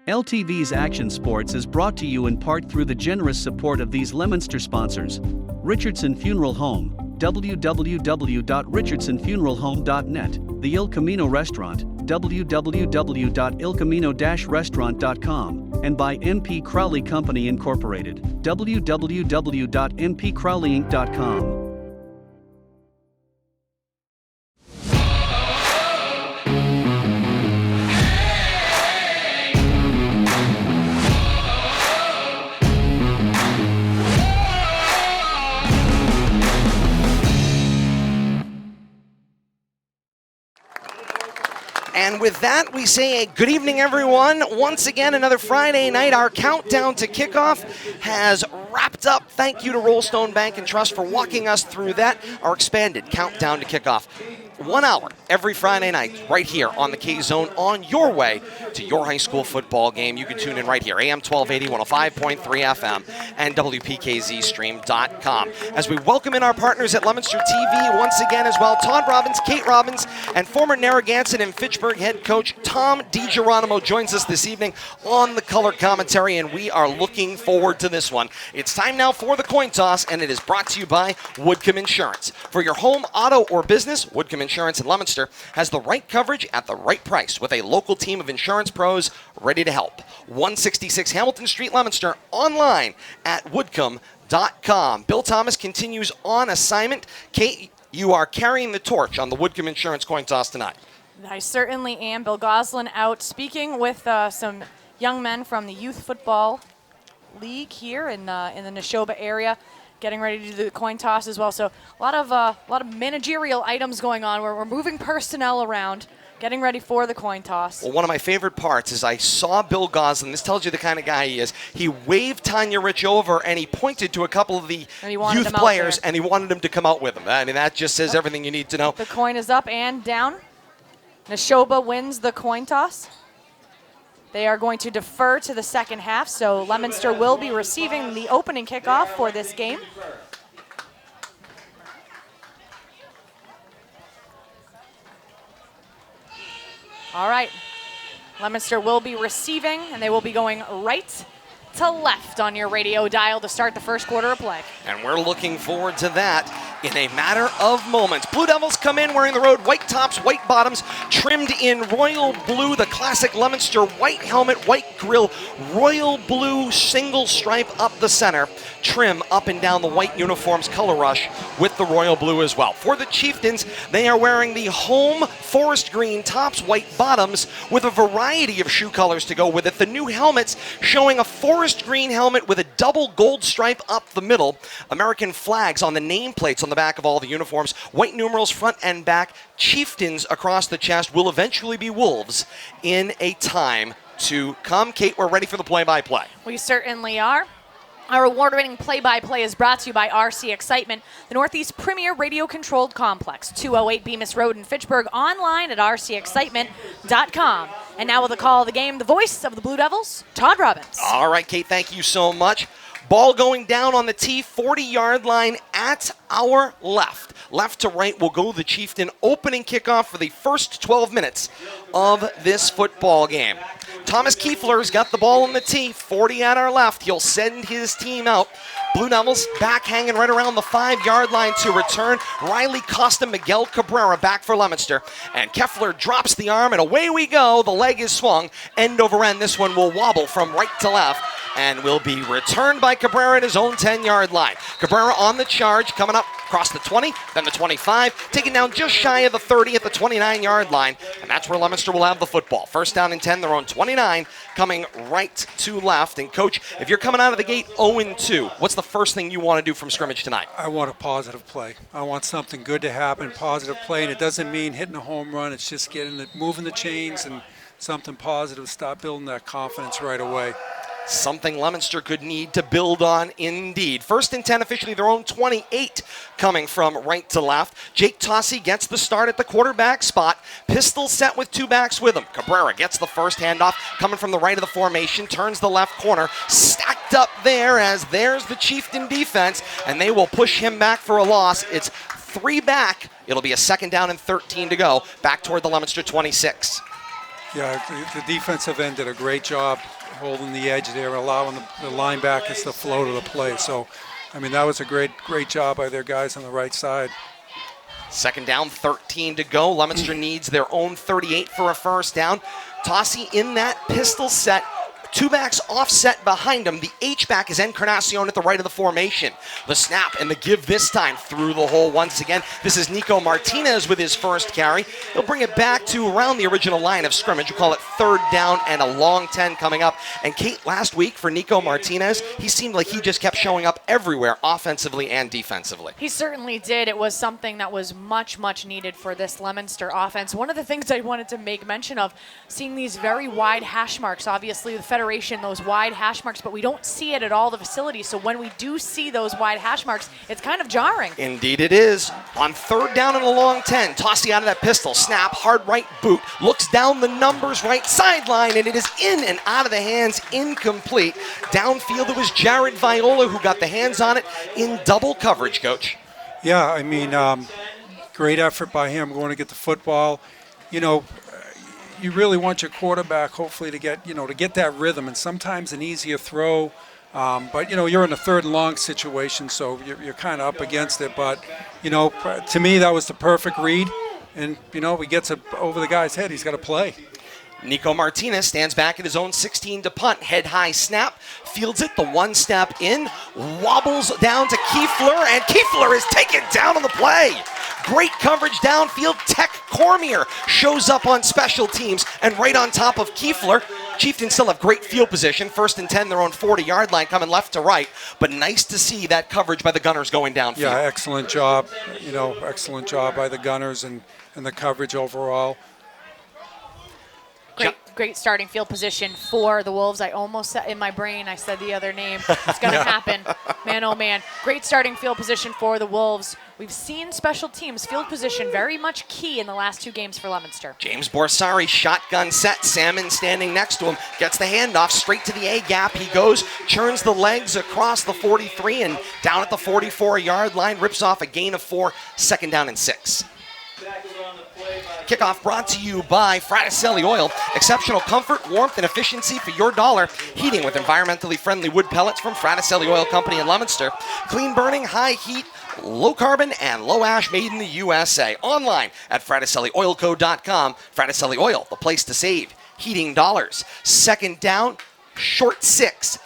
LTV's Action Sports is brought to you in part through the generous support of these Leominster sponsors. Richardson Funeral Home, www.richardsonfuneralhome.net, the Il Camino Restaurant, www.ilcamino-restaurant.com, and by MP Crowley Company Incorporated, www.mpcrowleyinc.com. And with that, we say a good evening, everyone. Once again, another Friday night. Our countdown to kickoff has wrapped up. Thank you to Rollstone Bank and Trust for walking us through that. Our expanded countdown to kickoff. 1 hour every Friday night right here on the K-Zone on your way to your high school football game. You can tune in right here, AM 1280, 105.3 FM, and WPKZstream.com. As we welcome in our partners at Leominster TV once again as well, Todd Robbins, Kate Robbins, and former Narragansett and Fitchburg head coach Tom DiGeronimo joins us this evening on the color commentary, and we are looking forward to this one. It's time now for the coin toss, and it is brought to you by Woodcomb Insurance. For your home, auto, or business, Woodcomb Insurance in Leominster has the right coverage at the right price with a local team of insurance pros ready to help. 166 Hamilton Street, Leominster, online at woodcomb.com. Bill Thomas continues on assignment. Kate, you are carrying the torch on the Woodcomb Insurance coin toss tonight. I certainly am. Bill Goslin out speaking with some young men from the Youth Football League here in the Nashoba area, getting ready to do the coin toss as well. So a lot of managerial items going on where we're moving personnel around, getting ready for the coin toss. Well, one of my favorite parts is I saw Bill Goslin. This tells you the kind of guy he is. He waved Tanya Rich over and he pointed to a couple of the youth players and he wanted them to come out with him. I mean, that just says everything you need to know. The coin is up and down. Nashoba wins the coin toss. They are going to defer to the second half, so Leominster will be receiving the opening kickoff for this game. All right, Leominster will be receiving, and they will be going right to left on your radio dial to start the first quarter of play. And we're looking forward to that in a matter of moments. Blue Devils come in wearing the road white tops, white bottoms, trimmed in royal blue, the classic Leominster white helmet, white grill, royal blue single stripe up the center, trim up and down the white uniforms color rush with the royal blue as well. For the Chieftains, they are wearing the home forest green tops, white bottoms with a variety of shoe colors to go with it. The new helmets showing a forest green helmet with a double gold stripe up the middle, American flags on the nameplates on the back of all the uniforms, white numerals front and back, Chieftains across the chest, will eventually be Wolves in a time to come. Kate, we're ready for the play-by-play. We certainly are. Our award-winning play-by-play is brought to you by RC Excitement, the Northeast premier radio-controlled complex, 208 Bemis Road in Fitchburg, online at rcexcitement.com. And now with the call of the game, the voice of the Blue Devils, Todd Robbins. All right, Kate, thank you so much. Ball going down on the tee, 40-yard line at our left. Left to right will go the Chieftain opening kickoff for the first 12 minutes of this football game. Thomas Kiefler's got the ball on the tee, 40 at our left. He'll send his team out. Blue Devils back hanging right around the 5-yard line to return. Riley Costa, Miguel Cabrera back for Leominster. And Keffler drops the arm, and away we go. The leg is swung. End over end. This one will wobble from right to left and will be returned by Cabrera at his own 10-yard line. Cabrera on the charge, coming up across the 20, then the 25, taken down just shy of the 30 at the 29-yard line, and that's where Leominster will have the football. First down and 10, their own 29, coming right to left. And Coach, if you're coming out of the gate 0-2, what's the first thing you want to do from scrimmage tonight? I want a positive play. I want something good to happen, positive play, and it doesn't mean hitting a home run. It's just moving the chains and something positive. Stop building that confidence right away. Something Leominster could need to build on indeed. First and 10, officially their own 28, coming from right to left. Jake Tossi gets the start at the quarterback spot. Pistol set with two backs with him. Cabrera gets the first handoff, coming from the right of the formation, turns the left corner, stacked up there as there's the Chieftain defense, and they will push him back for a loss. It's 3 back. It'll be a second down and 13 to go, back toward the Leominster 26. Yeah, the defensive end did a great job holding the edge there, allowing the linebackers to flow to the play. So, I mean, that was a great job by their guys on the right side. Second down, 13 to go. Leominster needs their own 38 for a first down. Tossie in that pistol set. Two backs offset behind him. The H-back is Encarnacion at the right of the formation. The snap and the give this time through the hole once again. This is Nico Martinez with his first carry. He'll bring it back to around the original line of scrimmage. We'll call it third down and a long 10 coming up. And Kate, last week for Nico Martinez, he seemed like he just kept showing up everywhere, offensively and defensively. He certainly did. It was something that was much, much needed for this Leominster offense. One of the things I wanted to make mention of, seeing these very wide hash marks, obviously the Federation, those wide hash marks, but we don't see it at all the facilities. So when we do see those wide hash marks, it's kind of jarring. Indeed it is. On third down and a long 10, Tossie out of that pistol, snap, hard right boot, looks down the numbers right sideline, and it is in and out of the hands, incomplete. Downfield, it was Jared Viola who got the hands on it in double coverage, Coach. Yeah, I mean, great effort by him going to get the football. You know, you really want your quarterback, hopefully, to get that rhythm, and sometimes an easier throw. But you're in a third and long situation, so you're kind of up against it. But to me, that was the perfect read, and he gets it over the guy's head. He's got to play. Nico Martinez stands back at his own 16 to punt. Head high snap, fields it, the one step in, wobbles down to Kiefler, and Kiefler is taken down on the play. Great coverage downfield. Tech Cormier shows up on special teams, and right on top of Kiefler. Chieftains still have great field position. First and 10, their own 40-yard line, coming left to right. But nice to see that coverage by the Gunners going downfield. Yeah, excellent job. Excellent job by the Gunners and the coverage overall. Great starting field position for the Wolves. I almost said in my brain, I said the other name. It's going to happen. Man, oh man. Great starting field position for the Wolves. We've seen special teams field position very much key in the last two games for Leominster. James Borsari, shotgun set. Salmon standing next to him. Gets the handoff straight to the A gap. He goes, churns the legs across the 43 and down at the 44-yard line. Rips off a gain of 4, second down and 6. Kickoff brought to you by Fraticelli Oil. Exceptional comfort, warmth, and efficiency for your dollar. Heating with environmentally friendly wood pellets from Fraticelli Oil Company in Leominster. Clean burning, high heat, low carbon, and low ash, made in the USA. Online at FraticelliOilCo.com. Fraticelli Oil, the place to save heating dollars. Second down, short 6.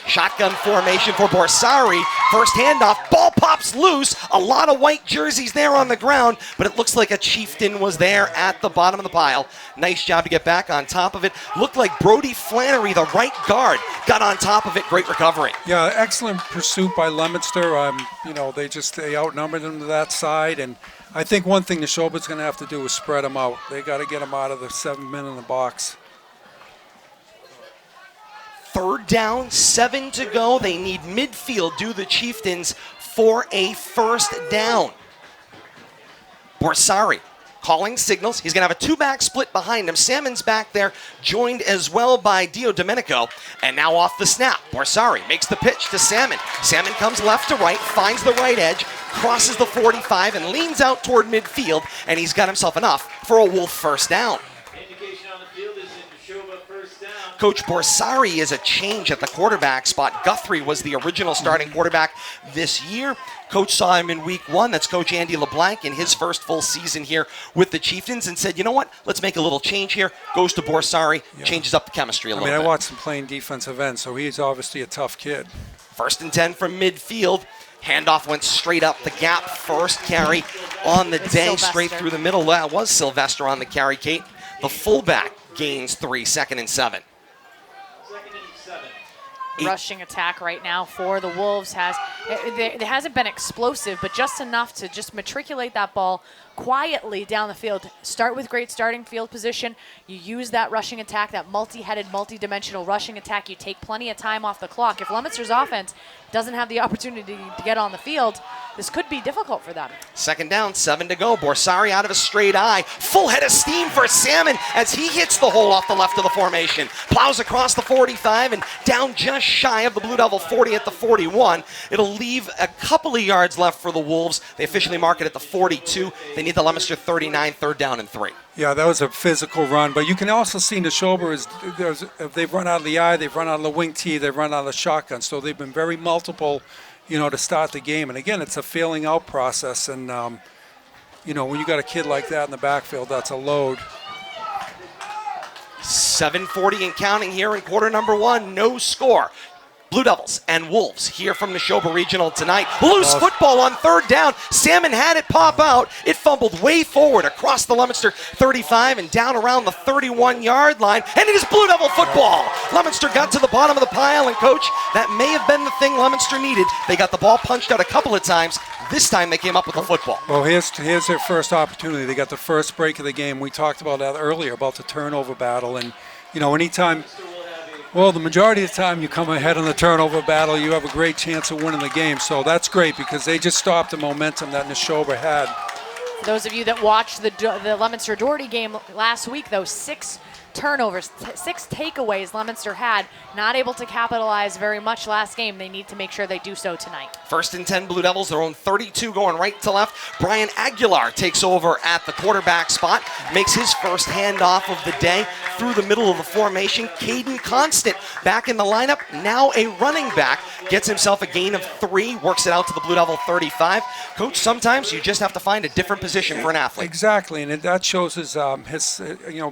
Shotgun formation for Borsari. First handoff, ball pops loose. A lot of white jerseys there on the ground, but it looks like a Chieftain was there at the bottom of the pile. Nice job to get back on top of it. Looked like Brody Flannery, the right guard, got on top of it. Great recovery. Yeah, excellent pursuit by Leominster. They outnumbered them to that side, and I think one thing Nashoba's going to have to do is spread them out. They got to get them out of the 7 men in the box. Third down, 7 to go. They need midfield, do the Chieftains, for a first down. Borsari calling signals. He's going to have a two-back split behind him. Salmon's back there, joined as well by Dio Domenico. And now off the snap, Borsari makes the pitch to Salmon. Salmon comes left to right, finds the right edge, crosses the 45, and leans out toward midfield. And he's got himself enough for a Wolf first down. Coach Borsari is a change at the quarterback spot. Guthrie was the original starting quarterback this year. Coach saw him in week 1. That's Coach Andy LeBlanc in his first full season here with the Chieftains and said, you know what, let's make a little change here. Goes to Borsari, changes up the chemistry a little bit. I watched him playing defensive end, so he's obviously a tough kid. First and 10 from midfield. Handoff went straight up the gap. First carry on the day, straight through the middle. That was Sylvester on the carry, Kate. The fullback gains 3, second and 7. Rushing attack right now for the Wolves it hasn't been explosive, but just enough to just matriculate that ball quietly down the field. Start with great starting field position. You use that rushing attack, that multi-headed, multi-dimensional rushing attack. You take plenty of time off the clock. If Leominster's offense doesn't have the opportunity to get on the field, this could be difficult for them. Second down, 7 to go. Borsari out of a straight eye. Full head of steam for Salmon as he hits the hole off the left of the formation. Plows across the 45 and down just shy of the Blue Devil 40 at the 41. It'll leave a couple of yards left for the Wolves. They officially mark it at the 42. They need meet the Leominster 39, 3rd down and 3. Yeah, that was a physical run, but you can also see Nashoba they've run out of the eye, they've run out of the wing tee, they've run out of the shotgun, so they've been very multiple, to start the game. And again, it's a feeling out process, and when you got a kid like that in the backfield, that's a load. 7:40 and counting here in quarter number 1. No score. Blue Devils and Wolves here from Nashoba Regional tonight. Loose football on 3rd down. Salmon had it pop out. It fumbled way forward across the Leominster 35 and down around the 31-yard line. And it is Blue Devil football. Leominster got to the bottom of the pile, and coach, that may have been the thing Leominster needed. They got the ball punched out a couple of times. This time they came up with the football. Well, here's their first opportunity. They got the first break of the game. We talked about that earlier, about the turnover battle. And, anytime... Well, the majority of the time you come ahead in the turnover battle, you have a great chance of winning the game. So that's great because they just stopped the momentum that Nashoba had. For those of you that watched the Leominster Doherty game last week, though, 6 turnovers, 6 takeaways Leominster had, not able to capitalize very much last game. They need to make sure they do so tonight. 1st and 10 Blue Devils, their own 32 going right to left. Brian Aguilar takes over at the quarterback spot, makes his first handoff of the day through the middle of the formation. Caden Constant back in the lineup, now a running back, gets himself a gain of 3, works it out to the Blue Devil 35. Coach, sometimes you just have to find a different position for an athlete. Exactly, and that shows his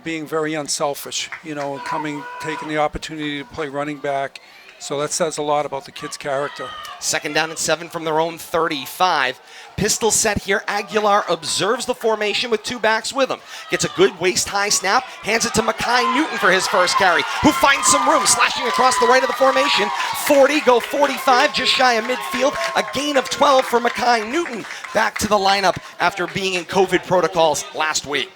being very unselfish, taking the opportunity to play running back. So that says a lot about the kid's character. 2nd down and 7 from their own 35. Pistol set here. Aguilar observes the formation with 2 backs with him. Gets a good waist-high snap, hands it to Mackay Newton for his first carry, who finds some room, slashing across the right of the formation. 40, go 45, just shy of midfield. A gain of 12 for Mackay Newton. Back to the lineup after being in COVID protocols last week.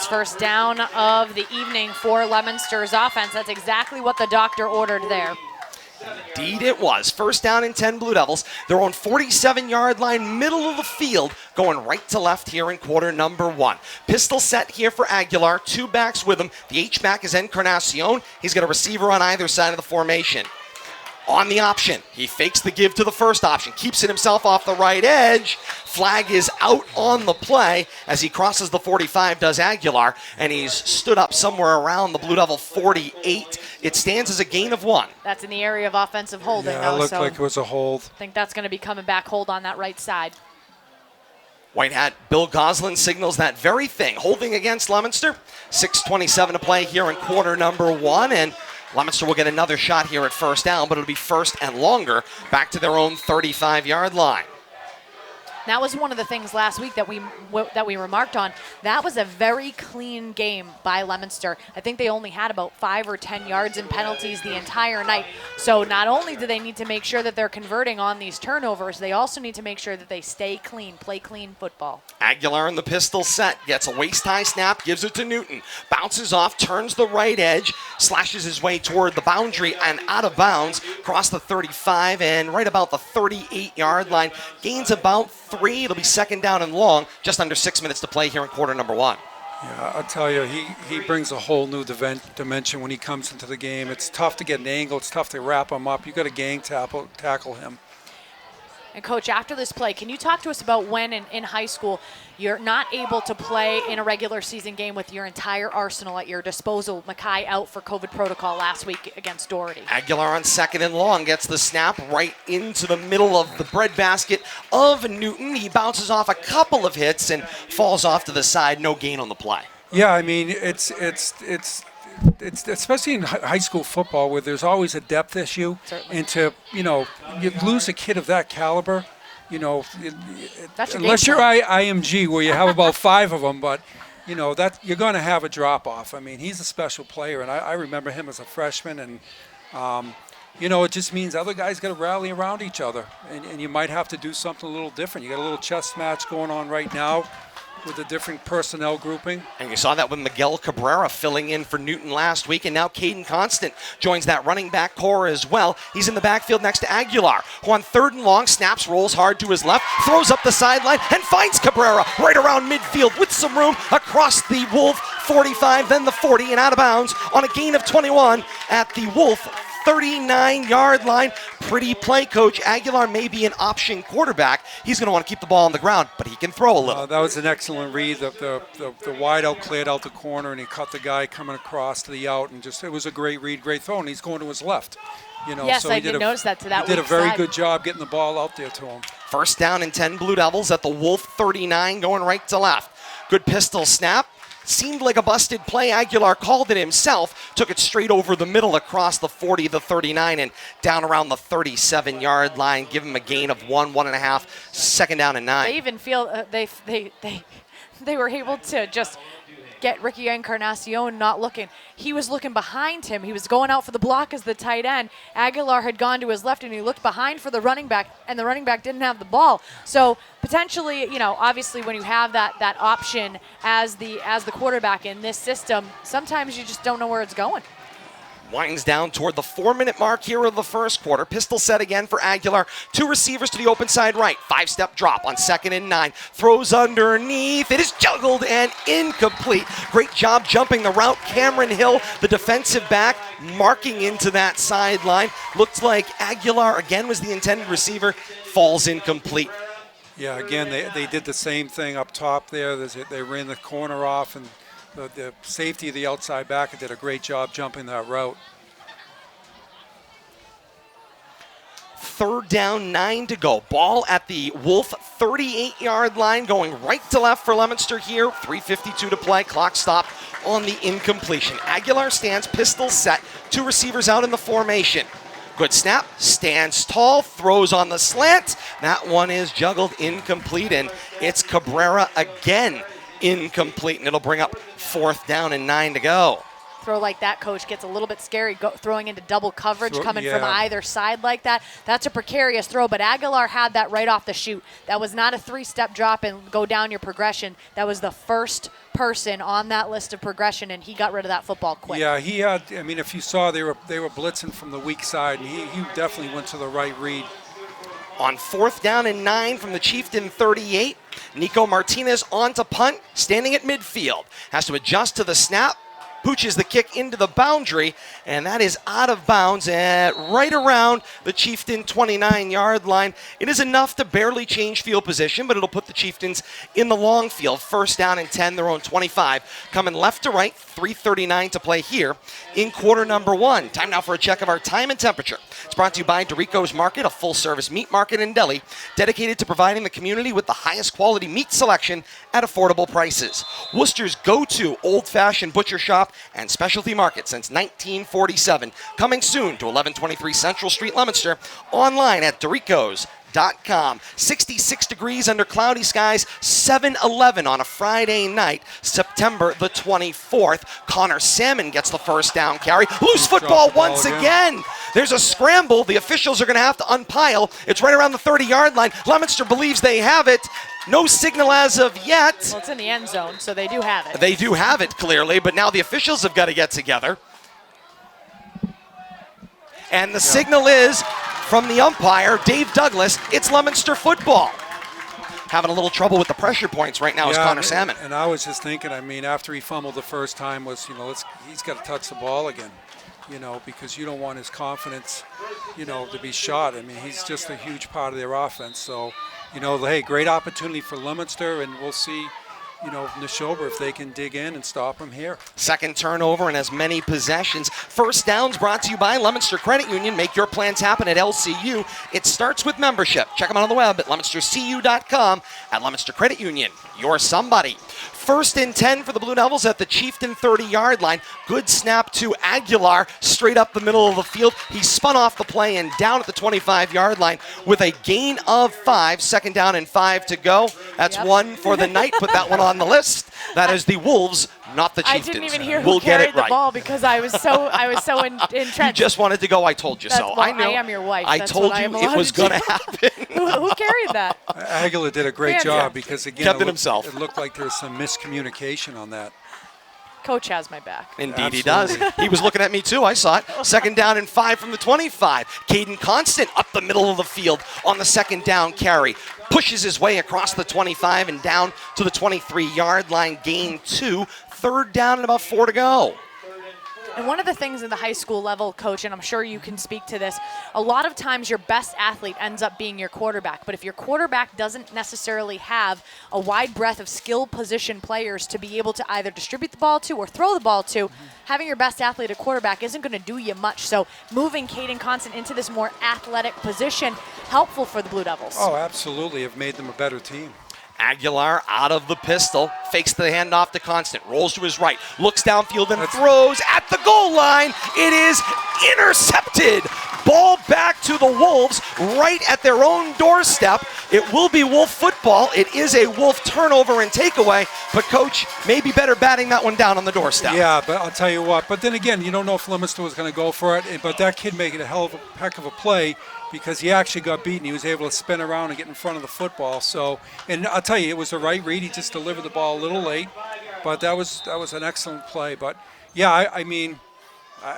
First down of the evening for Leominster's offense. That's exactly what the doctor ordered there. Indeed it was. 1st down and 10 Blue Devils. Their own 47-yard line, middle of the field, going right to left here in quarter number 1. Pistol set here for Aguilar. 2 backs with him. The H-back is Encarnacion. He's got a receiver on either side of the formation. On the option, he fakes the give to the first option, keeps it himself off the right edge. Flag is out on the play as he crosses the 45, does Aguilar, and he's stood up somewhere around the Blue Devil 48. It stands as a gain of 1. That's in the area of offensive holding. Yeah, it looked like it was a hold. I think that's going to be coming back hold on that right side. White hat Bill Goslin signals that very thing, holding against Leominster. 6:27 to play here in quarter number 1, and Leominster will get another shot here at 1st down, but it'll be 1st and longer, back to their own 35-yard line. That was one of the things last week that we remarked on. That was a very clean game by Leominster. I think they only had about 5 or 10 yards in penalties the entire night. So not only do they need to make sure that they're converting on these turnovers, they also need to make sure that they stay clean, play clean football. Aguilar in the pistol set, gets a waist-high snap, gives it to Newton. Bounces off, turns the right edge, slashes his way toward the boundary and out of bounds, across the 35 and right about the 38-yard line. Gains about 3. It'll be 2nd down and long. Just under 6 minutes to play here in quarter number 1. Yeah, I'll tell you, he brings a whole new dimension when he comes into the game. It's tough to get an angle. It's tough to wrap him up. You got to gang tackle him. And Coach, after this play, can you talk to us about when in high school you're not able to play in a regular season game with your entire arsenal at your disposal? Mackay out for COVID protocol last week against Doherty. Aguilar on 2nd and long gets the snap right into the middle of the breadbasket of Newton. He bounces off a couple of hits and falls off to the side. No gain on the play. Yeah, I mean, it's especially in high school football where there's always a depth issue. Certainly. And to, you lose a kid of that caliber, That's unless you're IMG where you have about 5 of them, but, that you're going to have a drop-off. I mean, he's a special player, and I remember him as a freshman, and, it just means other guys got to rally around each other, and you might have to do something a little different. You got a little chess match going on right now with a different personnel grouping. And you saw that with Miguel Cabrera filling in for Newton last week, and now Caden Constant joins that running back core as well. He's in the backfield next to Aguilar, who on 3rd and long snaps, rolls hard to his left, throws up the sideline, and finds Cabrera right around midfield with some room across the Wolf 45, then the 40, and out of bounds on a gain of 21 at the Wolf 39-yard line. pretty play, Coach. Aguilar may be an option quarterback. He's going to want to keep the ball on the ground, but he can throw a little. That was an excellent read. The wide out cleared out the corner, and he cut the guy coming across to the out, and it was a great read, great throw, and he's going to his left. Yes, so I did notice that to that He did a very side. good job getting the ball out there to him. First down and 10 Blue Devils at the Wolf 39, going right to left. Good pistol snap. Seemed like a busted play. Aguilar called it himself, took it straight over the middle across the 40, the 39, and down around the 37-yard line. Give him a gain of 1.5. Second down and 9. They even feel they were able to just get Ricky Encarnacion not looking. He was looking behind him. He was going out for the block as the tight end. Aguilar had gone to his left, and he looked behind for the running back, and the running back didn't have the ball. So potentially, obviously when you have that option as the quarterback in this system, sometimes you just don't know where it's going. Winds down toward the 4-minute mark here of the first quarter. Pistol set again for Aguilar. 2 receivers to the open side right. 5-step drop on 2nd and 9. Throws underneath. It is juggled and incomplete. Great job jumping the route. Cameron Hill, the defensive back, marking into that sideline. Looks like Aguilar again was the intended receiver. Falls incomplete. Yeah, again, they did the same thing up top there. They ran the corner off, and the safety of the outside backer did a great job jumping that route. 3rd down, 9 to go. Ball at the Wolf 38-yard line, going right to left for Leominster here. 3:52 to play. Clock stopped on the incompletion. Aguilar stands, pistol set. 2 receivers out in the formation. Good snap, stands tall, throws on the slant. That one is juggled, incomplete, and it's Cabrera again. Incomplete, and it'll bring up 4th down and 9 to go. Throw like that, Coach, gets a little bit scary, throwing into double coverage, coming from either side like that. That's a precarious throw, but Aguilar had that right off the chute. That was not a 3-step drop and go down your progression. That was the first person on that list of progression, and he got rid of that football quick. Yeah, he had, if you saw, they were blitzing from the weak side, and he definitely went to the right read. On 4th down and 9 from the Chieftain 38, Nico Martinez on to punt, standing at midfield. Has to adjust to the snap, pooches the kick into the boundary, and that is out of bounds at right around the Chieftain 29-yard line. It is enough to barely change field position, but it'll put the Chieftains in the long field. 1st down and 10, their own 25. Coming left to right, 3:39 to play here in quarter number 1. Time now for a check of our time and temperature. It's brought to you by Dorico's Market, a full-service meat market and deli dedicated to providing the community with the highest quality meat selection at affordable prices. Worcester's go-to old-fashioned butcher shop and specialty market since 1947. Coming soon to 1123 Central Street, Leominster. Online at Dorico's.com. 66 degrees under cloudy skies, 7-11 on a Friday night, September the 24th. Connor Salmon gets the first down carry. Loose football once again. There's a scramble. The officials are going to have to unpile. It's right around the 30-yard line. Leominster believes they have it. No signal as of yet. Well, it's in the end zone, so they do have it. They do have it, clearly, but now the officials have got to get together. And the signal is from the umpire, Dave Douglas, it's Leominster football. Having a little trouble with the pressure points right now is Connor Salmon. And I was just thinking, after he fumbled the first time he's got to touch the ball again, because you don't want his confidence, to be shot. He's just a huge part of their offense. So, hey, great opportunity for Leominster, and we'll see, Nashoba if they can dig in and stop him here. Second turnover and as many possessions. First downs brought to you by Leominster Credit Union. Make your plans happen at LCU. It starts with membership. Check them out on the web at leominstercu.com. At Leominster Credit Union, you're somebody. 1st and 10 for the Blue Devils at the Chieftain 30-yard line. Good snap to Aguilar, straight up the middle of the field. He spun off the play and down at the 25-yard line with a gain of 5. 2nd down and 5 to go. That's one for the night. Put that one on the list. That is the Wolves, not the Chieftains. I didn't even hear who carried the ball because I was so entrenched. You just wanted to go, I told you so. Well, I know. I am your wife. I That's told what I you am it was going to happen. Who carried that? Aguilar did a great job because, again, kept it himself. It looked like there was some miscommunication on that. Coach has my back. Indeed he does. He was looking at me too. I saw it. 2nd down and 5 from the 25. Caden Constant up the middle of the field on the 2nd down carry. Pushes his way across the 25 and down to the 23-yard line. Gain 2. 3rd down and about 4 to go. And one of the things in the high school level, Coach, and I'm sure you can speak to this, a lot of times your best athlete ends up being your quarterback. But if your quarterback doesn't necessarily have a wide breadth of skill position players to be able to either distribute the ball to or throw the ball to, having your best athlete at quarterback isn't going to do you much. So moving Caden Constant into this more athletic position, helpful for the Blue Devils. Oh, absolutely. Have made them a better team. Aguilar out of the pistol, fakes the handoff to Constant, rolls to his right, looks downfield and throws at the goal line. It is intercepted. Ball back to the Wolves right at their own doorstep. It will be Wolf football. It is a Wolf turnover and takeaway, but Coach, maybe better batting that one down on the doorstep. Yeah, but I'll tell you what. But then again, you don't know if Leominster was going to go for it, but that kid made it a heck of a play because he actually got beaten. He was able to spin around and get in front of the football. So, and I'll tell you, it was the right read. He just delivered the ball a little late, but that was an excellent play. But yeah, I mean,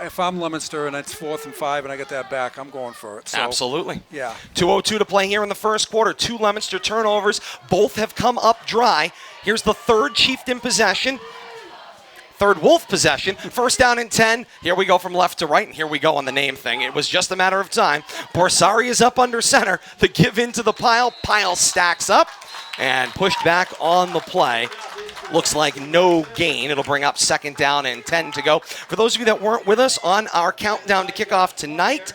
if I'm Leominster and it's 4th and 5 and I get that back, I'm going for it. So, absolutely. Yeah. 2:02 to play here in the first quarter. 2 Leominster turnovers. Both have come up dry. Here's the third Chieftain possession. Third Wolf possession. First down and 10. Here we go from left to right, and here we go on the name thing. It was just a matter of time. Borsari is up under center. The give into the pile. Pile stacks up and pushed back on the play. Looks like no gain. It'll bring up 2nd down and 10 to go. For those of you that weren't with us on our countdown to kickoff tonight,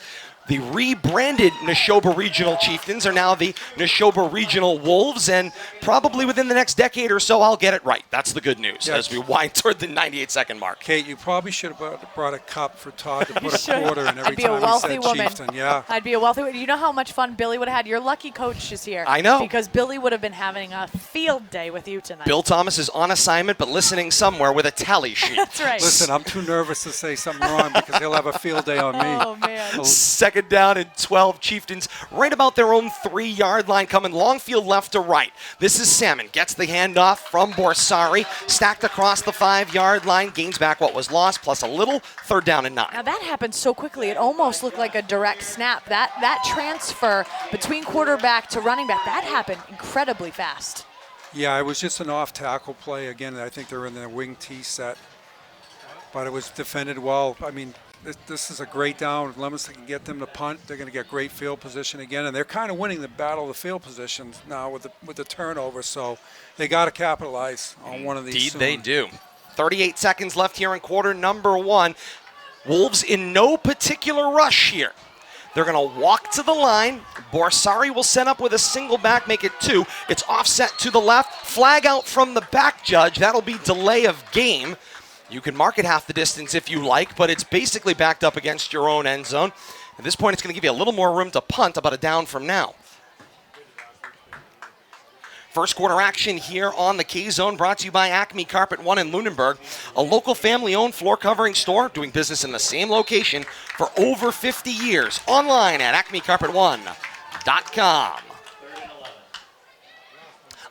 the rebranded Nashoba Regional Chieftains are now the Nashoba Regional Wolves, and probably within the next decade or so, I'll get it right. That's the good news as we wind toward the 98-second mark. Kate, you probably should have brought a cup for Todd to put a quarter in every I'd be a time wealthy he said woman. Chieftain. Yeah. I'd be a wealthy woman. You know how much fun Billy would have had? Your lucky coach is here. I know. Because Billy would have been having a field day with you tonight. Bill Thomas is on assignment, but listening somewhere with a tally sheet. That's right. Listen, I'm too nervous to say something wrong because he'll have a field day on me. Oh, man. 2nd down and 12. Chieftains right about their own 3-yard line, coming long field left to right. This is Salmon. Gets the handoff from Borsari. Stacked across the 5-yard line. Gains back what was lost, plus a little. 3rd down and 9. Now that happened so quickly, it almost looked like a direct snap. That transfer between quarterback to running back, that happened incredibly fast. Yeah, it was just an off-tackle play. Again, I think they're in their wing T set. But it was defended well. I mean, this is a great down. If Leominster can get them to punt, they're going to get great field position again. And they're kind of winning the battle of the field positions now with the turnover. So they got to capitalize on one of these Indeed soon. they do. 38 seconds left here in quarter number 1. Wolves in no particular rush here. They're going to walk to the line. Borsari will set up with a single back, make it 2. It's offset to the left. Flag out from the back judge. That'll be delay of game. You can mark it half the distance if you like, but it's basically backed up against your own end zone. At this point, it's going to give you a little more room to punt about a down from now. First quarter action here on the K-Zone, brought to you by Acme Carpet One in Lunenburg, a local family-owned floor covering store doing business in the same location for over 50 years. Online at acmecarpetone.com.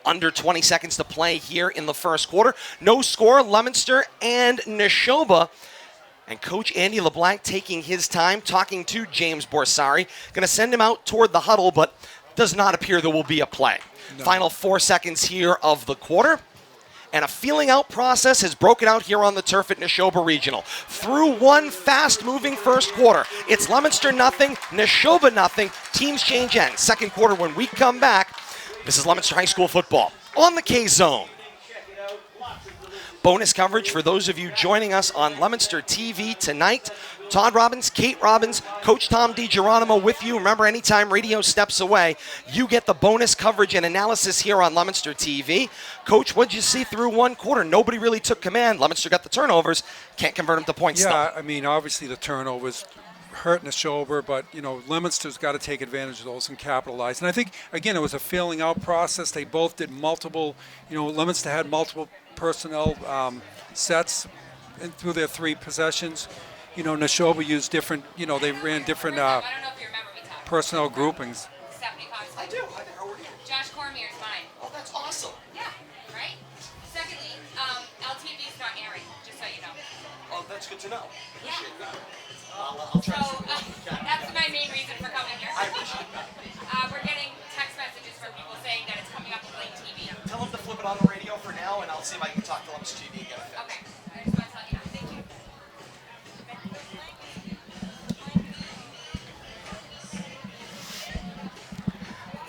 Under 20 seconds to play here in the first quarter. No score, Leominster and Nashoba. And Coach Andy LeBlanc taking his time, talking to James Borsari. Going to send him out toward the huddle, but does not appear there will be a play. No. Final 4 seconds here of the quarter. And a feeling out process has broken out here on the turf at Nashoba Regional. Through one fast-moving first quarter. It's Leominster nothing, Nashoba nothing. Teams change ends. Second quarter when we come back. This is Leominster High School football on the K-Zone. Bonus coverage for those of you joining us on Leominster TV tonight. Todd Robbins, Kate Robbins, Coach Tom DiGeronimo with you. Remember, anytime radio steps away, you get the bonus coverage and analysis here on Leominster TV. Coach, what did you see through one quarter? Nobody really took command. Leominster got the turnovers. Can't convert them to points. Yeah, I mean, obviously the turnovers hurt Nashoba, but, you know, Leominster's got to take advantage of those and capitalize. And I think, again, it was a feeling out process. They both did multiple, you know, Leominster had multiple personnel sets through their 3 possessions. You know, Nashoba used different, you know, they ran different personnel groupings. I do. How are you? Josh Cormier's mine. Oh, that's awesome. Yeah, right? Secondly, LTV's not airing, just so you know. Oh, that's good to know. Yeah. Appreciate that. I'll try So that's my main reason for coming here. I appreciate that. We're getting text messages from people saying that it's coming up with Lake TV. Tell them to flip it on the radio for now, and I'll see if I can talk to Leominster TV and get it fixed. Okay, I just want to tell you that. Thank you.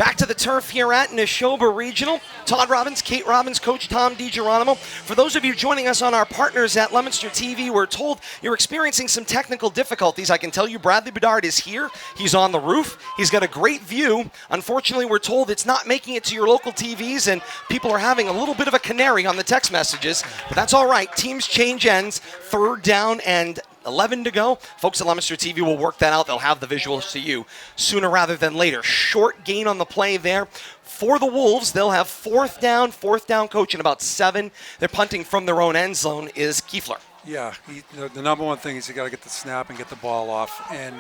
Back to the turf here at Nashoba Regional. Todd Robbins, Kate Robbins, Coach Tom DiGeronimo. For those of you joining us on our partners at Leominster TV, we're told you're experiencing some technical difficulties. I can tell you Bradley Bedard is here. He's on the roof. He's got a great view. Unfortunately, we're told it's not making it to your local TVs, and people are having a little bit of a canary on the text messages. But that's all right. Teams change ends. 3rd down and 11 to go. Folks at Leominster TV will work that out. They'll have the visuals to you sooner rather than later. Short gain on the play there. For the Wolves, they'll have 4th down coach, and about 7. They're punting from their own end zone is Kiefler. Yeah, the number one thing is you got to get the snap and get the ball off, and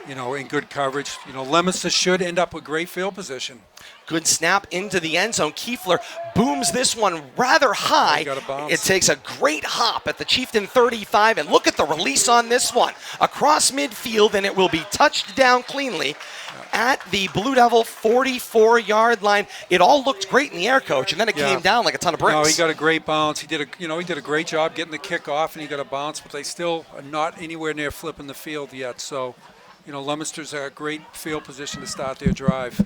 in good coverage. Leominster should end up with great field position. Good snap into the end zone. Kiefler booms this one rather high. It takes a great hop at the Chieftain 35, and look at the release on this one. Across midfield, and it will be touched down cleanly at the Blue Devil 44-yard line. It all looked great in the air, Coach, and then it came down like a ton of bricks. No, he got a great bounce. He did a great job getting the kickoff, and he got a bounce, but they still are not anywhere near flipping the field yet. So, Leominster's a great field position to start their drive.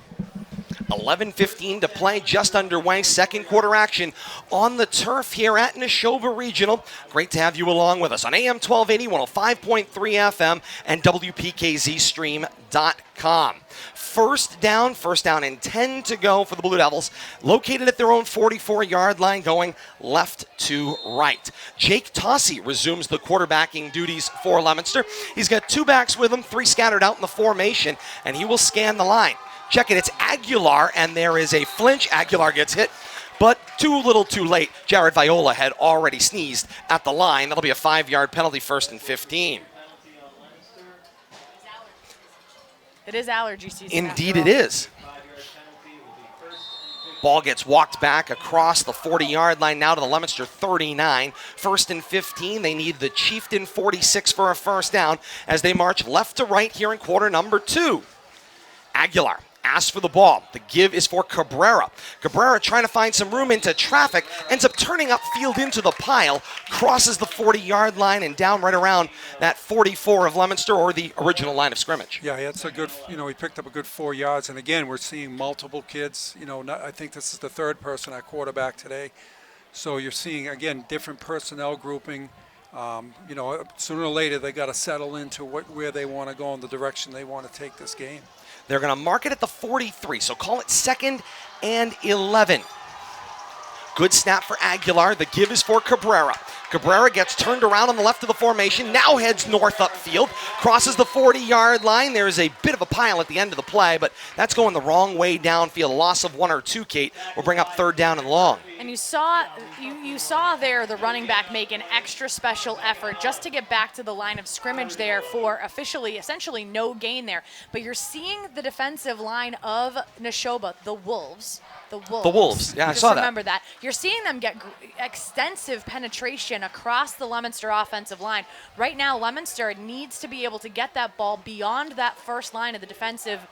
11:15 to play, just underway. Second quarter action on the turf here at Nashoba Regional. Great to have you along with us on AM 1280, 105.3 FM, and WPKZstream.com. First down and 10 to go for the Blue Devils, located at their own 44-yard line, going left to right. Jake Tossi resumes the quarterbacking duties for Leominster. He's got 2 backs with him, 3 scattered out in the formation, and he will scan the line. Check it, it's Aguilar, and there is a flinch. Aguilar gets hit, but too little too late. Jared Viola had already sneezed at the line. That'll be a 5-yard penalty, 1st and 15. It is allergy season. Indeed it is. Ball gets walked back across the 40-yard line now to the Leominster 39. 1st and 15. They need the Chieftain 46 for a first down as they march left to right here in quarter number 2. Aguilar asks for the ball. The give is for Cabrera. Cabrera trying to find some room into traffic, ends up turning upfield into the pile, crosses the 40-yard line and down right around that 44 of Leominster, or the original line of scrimmage. Yeah, that's a good, he picked up a good 4 yards. And again, we're seeing multiple kids. I think this is the 3rd person at quarterback today. So you're seeing, again, different personnel grouping. Sooner or later, they got to settle into where they want to go in the direction they want to take this game. They're going to mark it at the 43, so call it 2nd and 11. Good snap for Aguilar. The give is for Cabrera. Cabrera gets turned around on the left of the formation, now heads north upfield, crosses the 40-yard line. There is a bit of a pile at the end of the play, but that's going the wrong way downfield. A loss of 1 or 2, Kate, will bring up 3rd down and long. And you saw there the running back make an extra special effort just to get back to the line of scrimmage there for essentially no gain there. But you're seeing the defensive line of Nashoba, the Wolves. Yeah, I just saw that. Remember that. You're seeing them get extensive penetration across the Leominster offensive line. Right now, Leominster needs to be able to get that ball beyond that first line of the defensive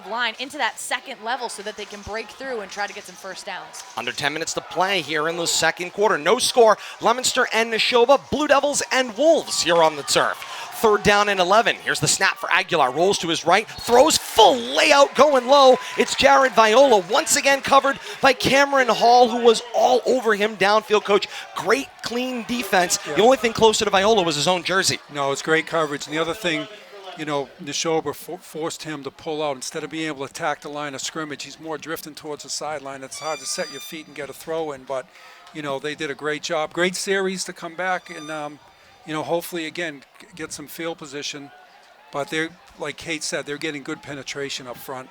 line into that second level so that they can break through and try to get some first downs. Under 10 minutes to play here in the second quarter. No score. Leominster and Nashoba, Blue Devils and Wolves here on the turf. 3rd down and 11. Here's the snap for Aguilar. Rolls to his right. Throws full layout going low. It's Jared Viola once again covered by Cameron Hall, who was all over him downfield, Coach. Great clean defense. Yeah. The only thing closer to Viola was his own jersey. No, it's great coverage. And the other thing, Nashoba forced him to pull out. Instead of being able to attack the line of scrimmage, he's more drifting towards the sideline. It's hard to set your feet and get a throw in, but, they did a great job. Great series to come back and, hopefully, again, get some field position. But they're, like Kate said, they're getting good penetration up front.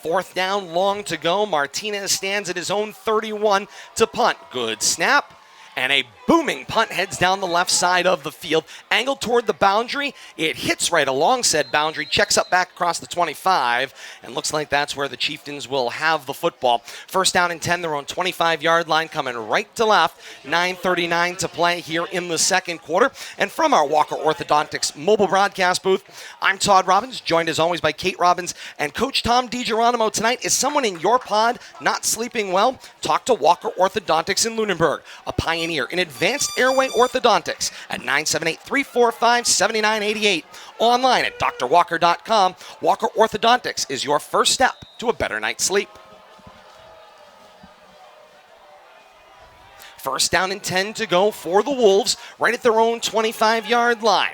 4th down, long to go. Martinez stands at his own 31 to punt. Good snap. And a booming punt heads down the left side of the field, angled toward the boundary. It hits right along said boundary, checks up back across the 25, and looks like that's where the Chieftains will have the football. 1st down and 10, their own 25-yard line, coming right to left. 9:39 to play here in the second quarter. And from our Walker Orthodontics mobile broadcast booth, I'm Todd Robbins, joined as always by Kate Robbins and Coach Tom DiGeronimo. Tonight, is someone in your pod not sleeping well? Talk to Walker Orthodontics in Lunenburg, a pioneer in advanced Advanced Airway Orthodontics at 978-345-7988. Online at drwalker.com. Walker Orthodontics is your first step to a better night's sleep. First down and 10 to go for the Wolves, right at their own 25-yard line.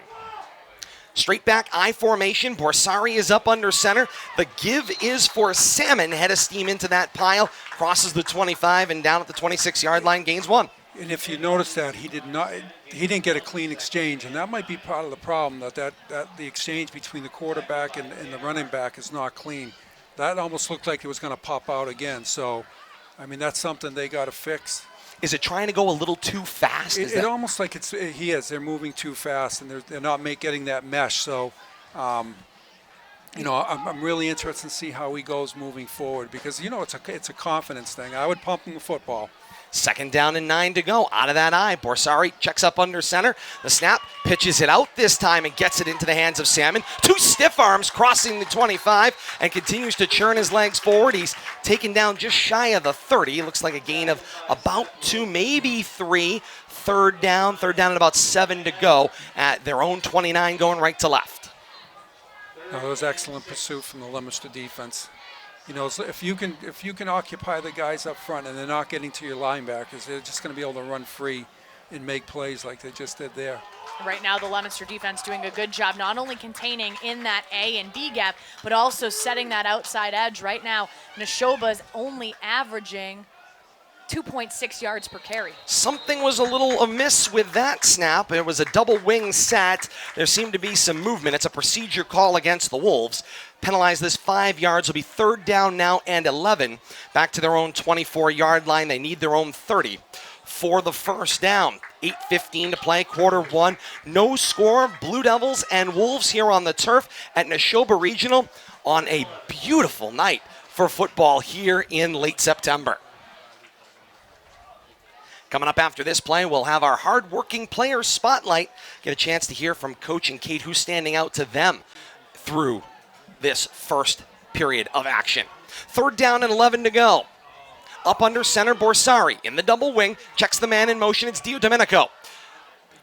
Straight back I formation. Borsari is up under center. The give is for Salmon. Head of steam into that pile. Crosses the 25 and down at the 26-yard line. Gains 1. And if you notice that, he didn't get a clean exchange, and that might be part of the problem, that the exchange between the quarterback and the running back is not clean. That almost looked like it was going to pop out again. So, I mean, that's something they got to fix. Is it trying to go a little too fast? It almost like they're moving too fast, and they're not getting that mesh. So, I'm really interested to see how he goes moving forward, because it's a confidence thing. I would pump him the football. Second down and 9 to go. Out of that eye, Borsari checks up under center. The snap, pitches it out this time and gets it into the hands of Salmon. 2 stiff arms crossing the 25 and continues to churn his legs forward. He's taken down just shy of the 30. Looks like a gain of about 2, maybe 3. Third down and about 7 to go at their own 29, going right to left. That was excellent pursuit from the Leominster defense. If you can occupy the guys up front and they're not getting to your linebackers, they're just going to be able to run free and make plays like they just did there. Right now, the Leominster defense doing a good job not only containing in that A and D gap, but also setting that outside edge. Right now, Nashoba's only averaging 2.6 yards per carry. Something was a little amiss with that snap. It was a double wing set. There seemed to be some movement. It's a procedure call against the Wolves. Penalize this 5 yards. Will be third down now and 11. Back to their own 24-yard line. They need their own 30 for the first down. 8:15 to play, quarter 1. No score. Blue Devils and Wolves here on the turf at Nashoba Regional on a beautiful night for football here in late September. Coming up after this play, we'll have our hard-working players spotlight. Get a chance to hear from Coach and Kate who's standing out to them through this first period of action. Third down and 11 to go. Up under center, Borsari in the double wing. Checks the man in motion. It's Dio Domenico.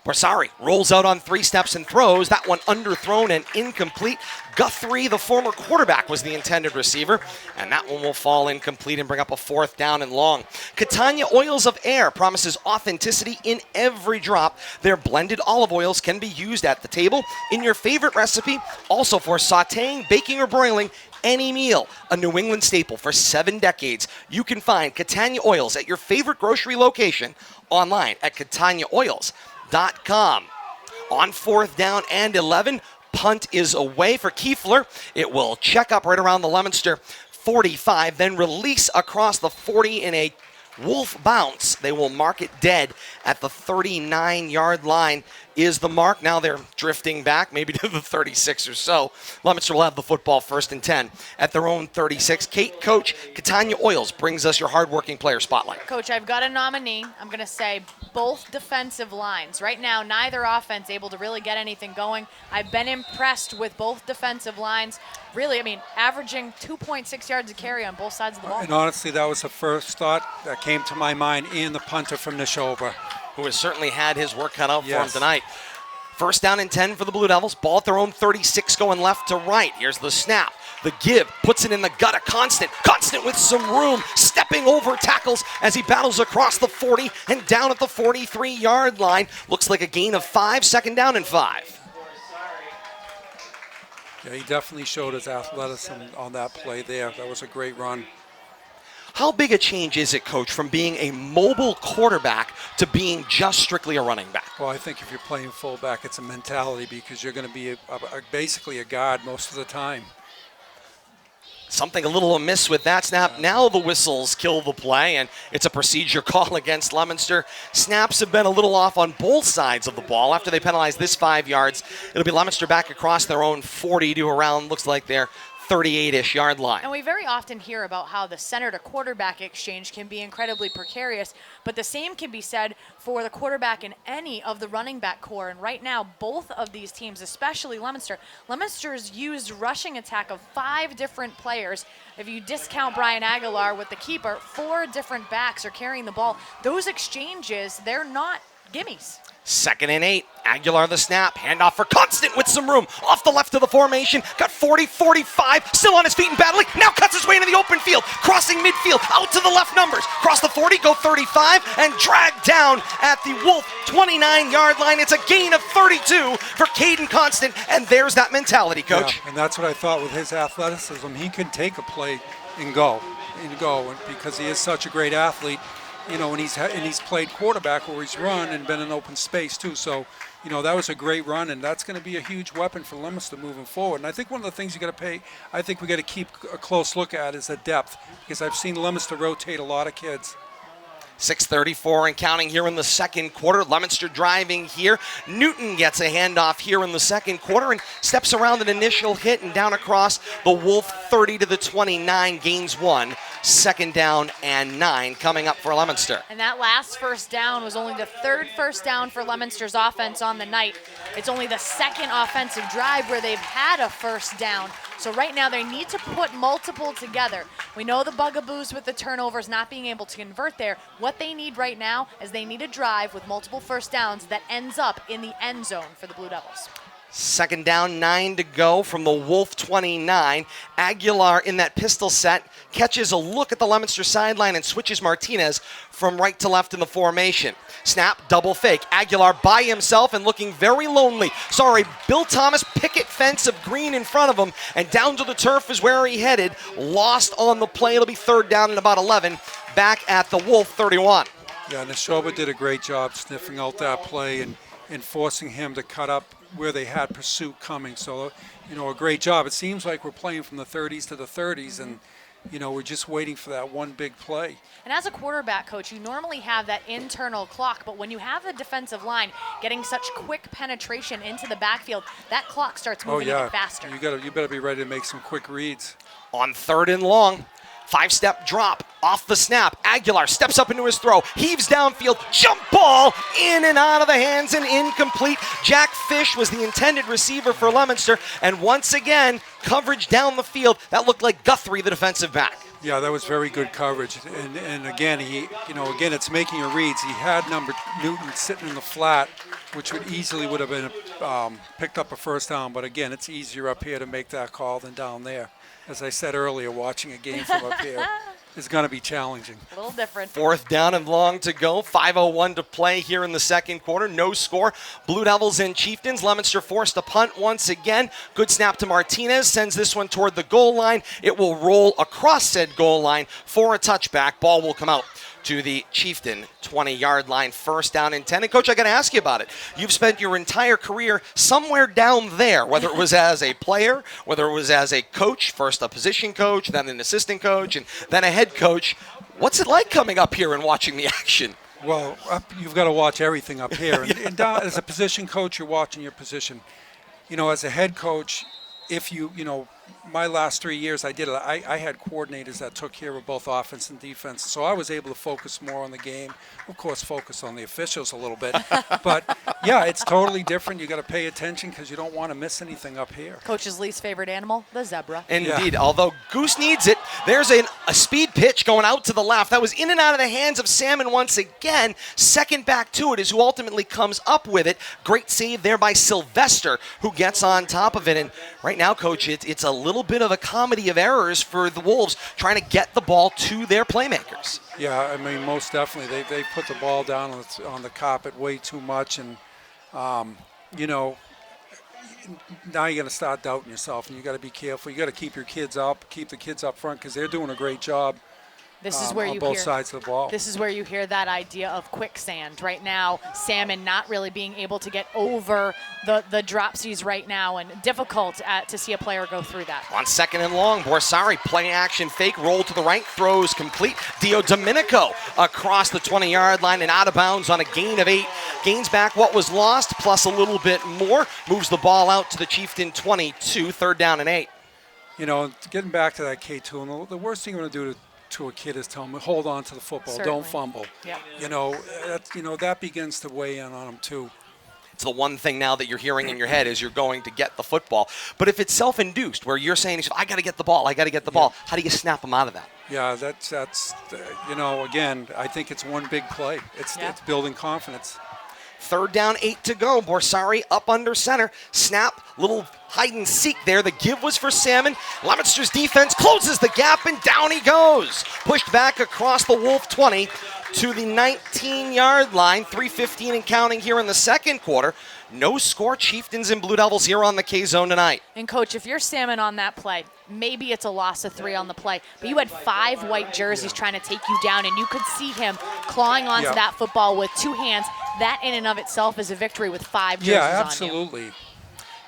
Borsari rolls out on 3 steps and throws. That one underthrown and incomplete. Guthrie, the former quarterback, was the intended receiver, and that one will fall incomplete and bring up a 4th down and long. Catania Oils of Air promises authenticity in every drop. Their blended olive oils can be used at the table in your favorite recipe, also for sautéing, baking, or broiling any meal. A New England staple for 7 decades. You can find Catania Oils at your favorite grocery location, online at cataniaoils.com. On 4th down and 11, punt is away for Kiefler. It will check up right around the Leominster 45, then release across the 40 in a Wolf bounce. They will mark it dead at the 39-yard line is the mark. Now they're drifting back, maybe to the 36 or so. Leominster will have the football 1st and 10 at their own 36. Kate, Coach, Catania Oils brings us your hardworking player spotlight. Coach, I've got a nominee. I'm going to say both defensive lines. Right now, neither offense able to really get anything going. I've been impressed with both defensive lines. Really, averaging 2.6 yards a carry on both sides of the ball. And honestly, that was the first thought that came to my mind, and the punter from Nashoba, who has certainly had his work cut out for him tonight. First down and 10 for the Blue Devils. Ball at their own 36 going left to right. Here's the snap. The give, puts it in the gut of Constant. Constant with some room, stepping over tackles as he battles across the 40 and down at the 43-yard line. Looks like a gain of 5, 2nd down and 5. Yeah, he definitely showed his athleticism on that play there. That was a great run. How big a change is it, Coach, from being a mobile quarterback to being just strictly a running back? Well, I think if you're playing fullback, it's a mentality, because you're going to be basically a guard most of the time. Something a little amiss with that snap. Now the whistles kill the play, and it's a procedure call against Leominster. Snaps have been a little off on both sides of the ball. After they penalize this 5 yards, it'll be Leominster back across their own 40 to around, looks like their 38-ish yard line. And we very often hear about how the center to quarterback exchange can be incredibly precarious, but the same can be said for the quarterback in any of the running back core. And right now, both of these teams, especially Leominster's used rushing attack of 5 different players. If you discount Brian Aguilar with the keeper, 4 different backs are carrying the ball. Those exchanges, they're not gimmies. 2nd and 8. Aguilar the snap. Handoff for Constant with some room. Off the left of the formation. Got 40, 45. Still on his feet and battling. Now cuts his way into the open field. Crossing midfield. Out to the left numbers. Cross the 40. Go 35. And dragged down at the Wolf 29-yard line. It's a gain of 32 for Caden Constant. And there's that mentality, Coach. Yeah, and that's what I thought with his athleticism. He could take a play and go, because he is such a great athlete. And he's played quarterback where he's run and been in open space too. So, that was a great run, and that's going to be a huge weapon for Leominster moving forward. And I think one of the things we got to keep a close look at is the depth, because I've seen Leominster rotate a lot of kids. 6:34 and counting here in the second quarter. Leominster driving here. Newton gets a handoff here in the second quarter and steps around an initial hit and down across the Wolf 30 to the 29, gains 1. 2nd down and 9 coming up for Leominster. And that last first down was only the 3rd first down for Leominster's offense on the night. It's only the 2nd offensive drive where they've had a first down. So right now they need to put multiple together. We know the bugaboos with the turnovers, not being able to convert there. What they need right now is they need a drive with multiple first downs that ends up in the end zone for the Blue Devils. 2nd down, 9 to go from the Wolf 29. Aguilar in that pistol set catches a look at the Leominster sideline and switches Martinez from right to left in the formation. Snap, double fake. Aguilar by himself and looking very lonely. Sorry, Bill Thomas, picket fence of green in front of him, and down to the turf is where he headed. Lost on the play. It'll be 3rd down and about 11. Back at the Wolf 31. Yeah, Nashoba did a great job sniffing out that play and forcing him to cut up where they had pursuit coming. So, a great job. It seems like we're playing from the 30s to the 30s, and, we're just waiting for that one big play. And as a quarterback coach, you normally have that internal clock, but when you have the defensive line getting such quick penetration into the backfield, that clock starts moving even faster. You better be ready to make some quick reads. On 3rd and long. 5-step drop off the snap. Aguilar steps up into his throw, heaves downfield, jump ball in and out of the hands and incomplete. Jack Fish was the intended receiver for Leominster, and once again, coverage down the field. That looked like Guthrie, the defensive back. Yeah, that was very good coverage. And again, again, it's making a reads. He had number Newton sitting in the flat, which would have been picked up a first down. But again, it's easier up here to make that call than down there. As I said earlier, watching a game from up here is going to be challenging. A little different. 4th down and long to go. 5:01 to play here in the second quarter. No score. Blue Devils and Chieftains. Leominster forced to punt once again. Good snap to Martinez. Sends this one toward the goal line. It will roll across said goal line for a touchback. Ball will come out to the Chieftain 20-yard line. 1st down and 10. And, Coach, I got to ask you about it. You've spent your entire career somewhere down there, whether it was as a player, whether it was as a coach, first a position coach, then an assistant coach, and then a head coach. What's it like coming up here and watching the action? Well, you've got to watch everything up here. And down, as a position coach, you're watching your position. As a head coach, if my last 3 years I did it, I had coordinators that took care of both offense and defense, so I was able to focus more on the game. Of course, focus on the officials a little bit. But, yeah, it's totally different. You got to pay attention because you don't want to miss anything up here. Coach's least favorite animal, the zebra. Indeed. Yeah. Although Goose needs it, there's a speed pitch going out to the left. That was in and out of the hands of Salmon once again. Second back to it is who ultimately comes up with it. Great save there by Sylvester, who gets on top of it. And right now, Coach, it's a little bit of a comedy of errors for the Wolves trying to get the ball to their playmakers. Yeah, I mean, most definitely. They put the ball down on the carpet way too much, and, now you're going to start doubting yourself, and you got to be careful. You got to keep the kids up front, because they're doing a great job. This is where on both sides of the ball. This is where you hear that idea of quicksand. Right now, Salmon not really being able to get over the dropsies right now, and difficult to see a player go through that. On 2nd and long, Borsari play action fake, roll to the right, throws complete. Dio Domenico across the 20-yard line and out of bounds on a gain of 8. Gains back what was lost, plus a little bit more. Moves the ball out to the Chieftain 22, 3rd down and 8. Getting back to that K2, and the worst thing you're going to do to a kid is tell him, hold on to the football, Certainly. Don't fumble. Yeah. That begins to weigh in on them too. It's the one thing now that you're hearing in your head is you're going to get the football. But if it's self-induced, where you're saying, I got to get the ball, how do you snap them out of that? Yeah, that's again, I think it's one big play. It's building confidence. Third down, 8 to go. Borsari up under center. Snap, little hide and seek there. The give was for Salmon. Leominster's defense closes the gap, and down he goes. Pushed back across the Wolf 20 to the 19-yard line. 3:15 and counting here in the second quarter. No score, Chieftains and Blue Devils here on the K-Zone tonight. And, Coach, if you're Salmon on that play, maybe it's a loss of 3 on the play, but you had 5 white jerseys trying to take you down, and you could see him clawing onto that football with 2 hands. That in and of itself is a victory with 5 jerseys on you. Yeah, absolutely.